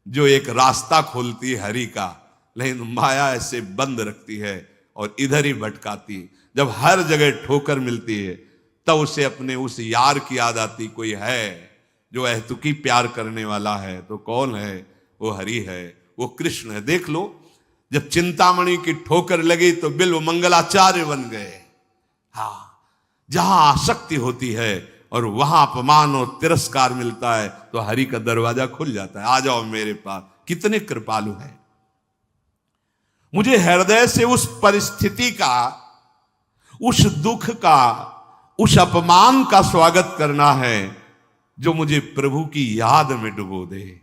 जो एक रास्ता खोलती है हरि का, लेकिन माया ऐसे बंद रखती है और इधर ही भटकाती। जब हर जगह ठोकर मिलती है, तब उसे अपने उस यार की याद आती, कोई है जो अहतुकी प्यार करने वाला है। तो कौन है? वो हरि है, वो कृष्ण है। देख लो, जब चिंतामणि की ठोकर लगी तो बिल्व मंगलाचार्य बन गए। हाँ, जहां आसक्ति होती है और वहां अपमान और तिरस्कार मिलता है, तो हरि का दरवाजा खुल जाता है। आ जाओ मेरे पास। कितने कृपालु हैं। मुझे हृदय से उस परिस्थिति का, उस दुख का, उस अपमान का स्वागत करना है जो मुझे प्रभु की याद में डुबो दे।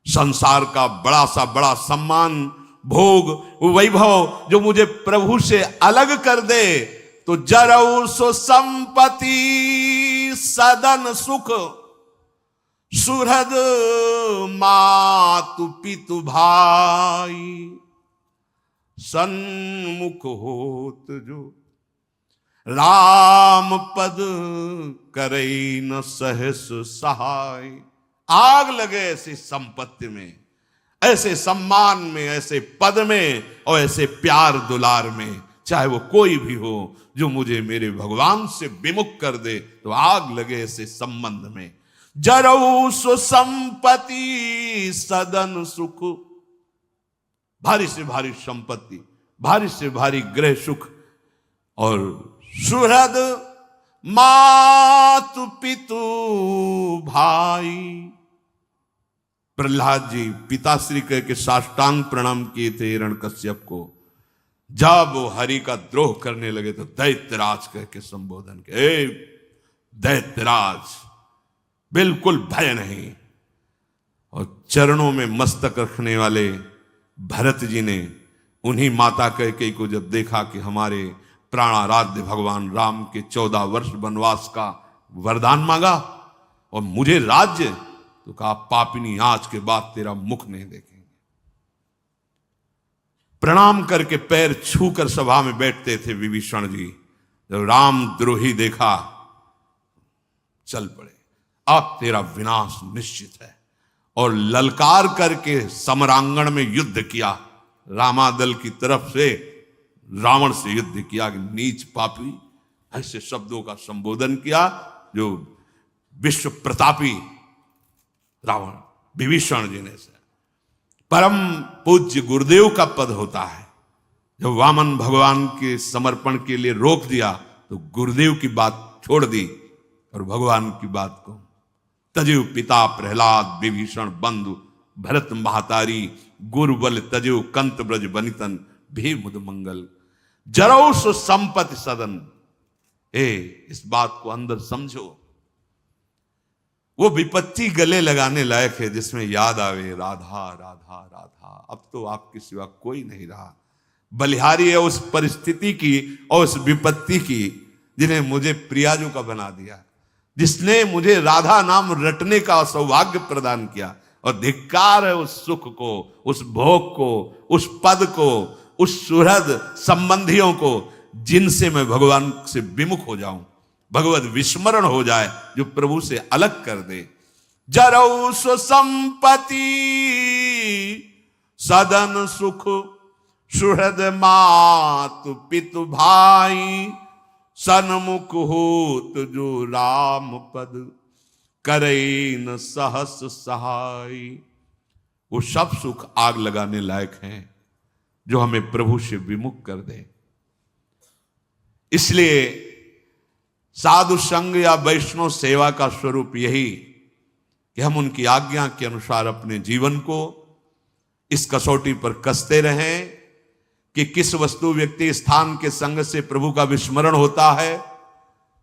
संसार का बड़ा सा बड़ा सम्मान, भोग, वैभव जो मुझे प्रभु से अलग कर दे, तो जरऊ सो संपत्ति सदन सुख, सुहृद मातु पितु भाई, सन्मुख होत जो राम पद करई न सहस सहाय। आग लगे ऐसी संपत्ति में, ऐसे सम्मान में, ऐसे पद में और ऐसे प्यार दुलार में, चाहे वो कोई भी हो, जो मुझे मेरे भगवान से विमुख कर दे, तो आग लगे ऐसे संबंध में। जरऊ सो संपत्ति सदन सुख, भारी से भारी संपत्ति, भारी से भारी गृह सुख, और सुहृद मातु पितु भाई। प्रहलाद जी पिताश्री कह के साष्टांग प्रणाम किए थे हिरण्यकश्यप को। जब वो हरि का द्रोह करने लगे तो दैत्यराज कह के संबोधन के, दैत्यराज, बिल्कुल भय नहीं। और चरणों में मस्तक रखने वाले भरत जी ने उन्हीं माता कैकेयी को जब देखा कि हमारे प्राणाराध्य भगवान राम के 14 वर्ष वनवास का वरदान मांगा और मुझे राज्य, तो कहा पापिनी आज के बाद तेरा मुख नहीं देखेंगे। प्रणाम करके पैर छूकर सभा में बैठते थे विभीषण जी। जब राम द्रोही देखा, चल पड़े, अब तेरा विनाश निश्चित है। और ललकार करके समरांगण में युद्ध किया। रामादल की तरफ से रावण से युद्ध किया कि नीच पापी, ऐसे शब्दों का संबोधन किया जो विश्व प्रतापी रावण विभीषण जी ने से। परम पूज्य गुरुदेव का पद होता है। जब वामन भगवान के समर्पण के लिए रोक दिया, तो गुरुदेव की बात छोड़ दी और भगवान की बात को। तजु पिता प्रहलाद विभीषण बंधु भरत महातारी, गुरु बल तजु कंत ब्रज बनितन भी मुद मंगल। जरौ सो संपत्ति सदन। इस बात को अंदर समझो। वो विपत्ति गले लगाने लायक है जिसमें याद आवे राधा राधा राधा, अब तो आपके सिवा कोई नहीं रहा। बलिहारी है उस परिस्थिति की और उस विपत्ति की जिन्हें मुझे प्रियाजू का बना दिया, जिसने मुझे राधा नाम रटने का सौभाग्य प्रदान किया। और धिक्कार है उस सुख को, उस भोग को, उस पद को, उस सुहृद संबंधियों को जिनसे मैं भगवान से विमुख हो जाऊं, भगवत विस्मरण हो जाए, जो प्रभु से अलग कर दे। जरौ संपत्ति सदन सुख सुहृद मातु पितु भाई, सन्मुख होत जो राम पद करे न सहस सहाय। वो सब सुख आग लगाने लायक हैं जो हमें प्रभु से विमुख कर दे। इसलिए साधु संग या वैष्णव सेवा का स्वरूप यही कि हम उनकी आज्ञा के अनुसार अपने जीवन को इस कसौटी पर कसते रहें कि किस वस्तु व्यक्ति स्थान के संग से प्रभु का विस्मरण होता है,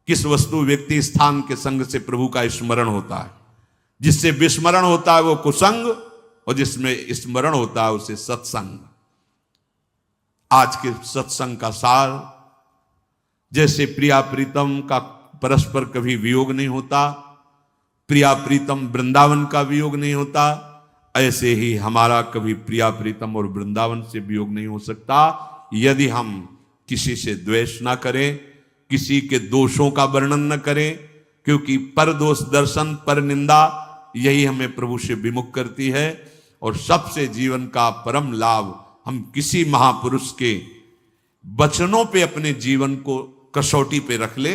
किस वस्तु व्यक्ति स्थान के संग से प्रभु का स्मरण होता है। जिससे विस्मरण होता है वो कुसंग, और जिसमें स्मरण होता है उसे सत्संग। आज के सत्संग का सार, जैसे प्रिया प्रीतम का परस्पर कभी वियोग नहीं होता, प्रिया प्रीतम वृंदावन का वियोग नहीं होता, ऐसे ही हमारा कभी प्रिया प्रीतम और वृंदावन से वियोग नहीं हो सकता यदि हम किसी से द्वेष ना करें, किसी के दोषों का वर्णन न करें, क्योंकि पर दोष दर्शन पर निंदा यही हमें प्रभु से विमुख करती है। और सबसे जीवन का परम लाभ हम किसी महापुरुष के वचनों पे अपने जीवन को कसौटी पे रख ले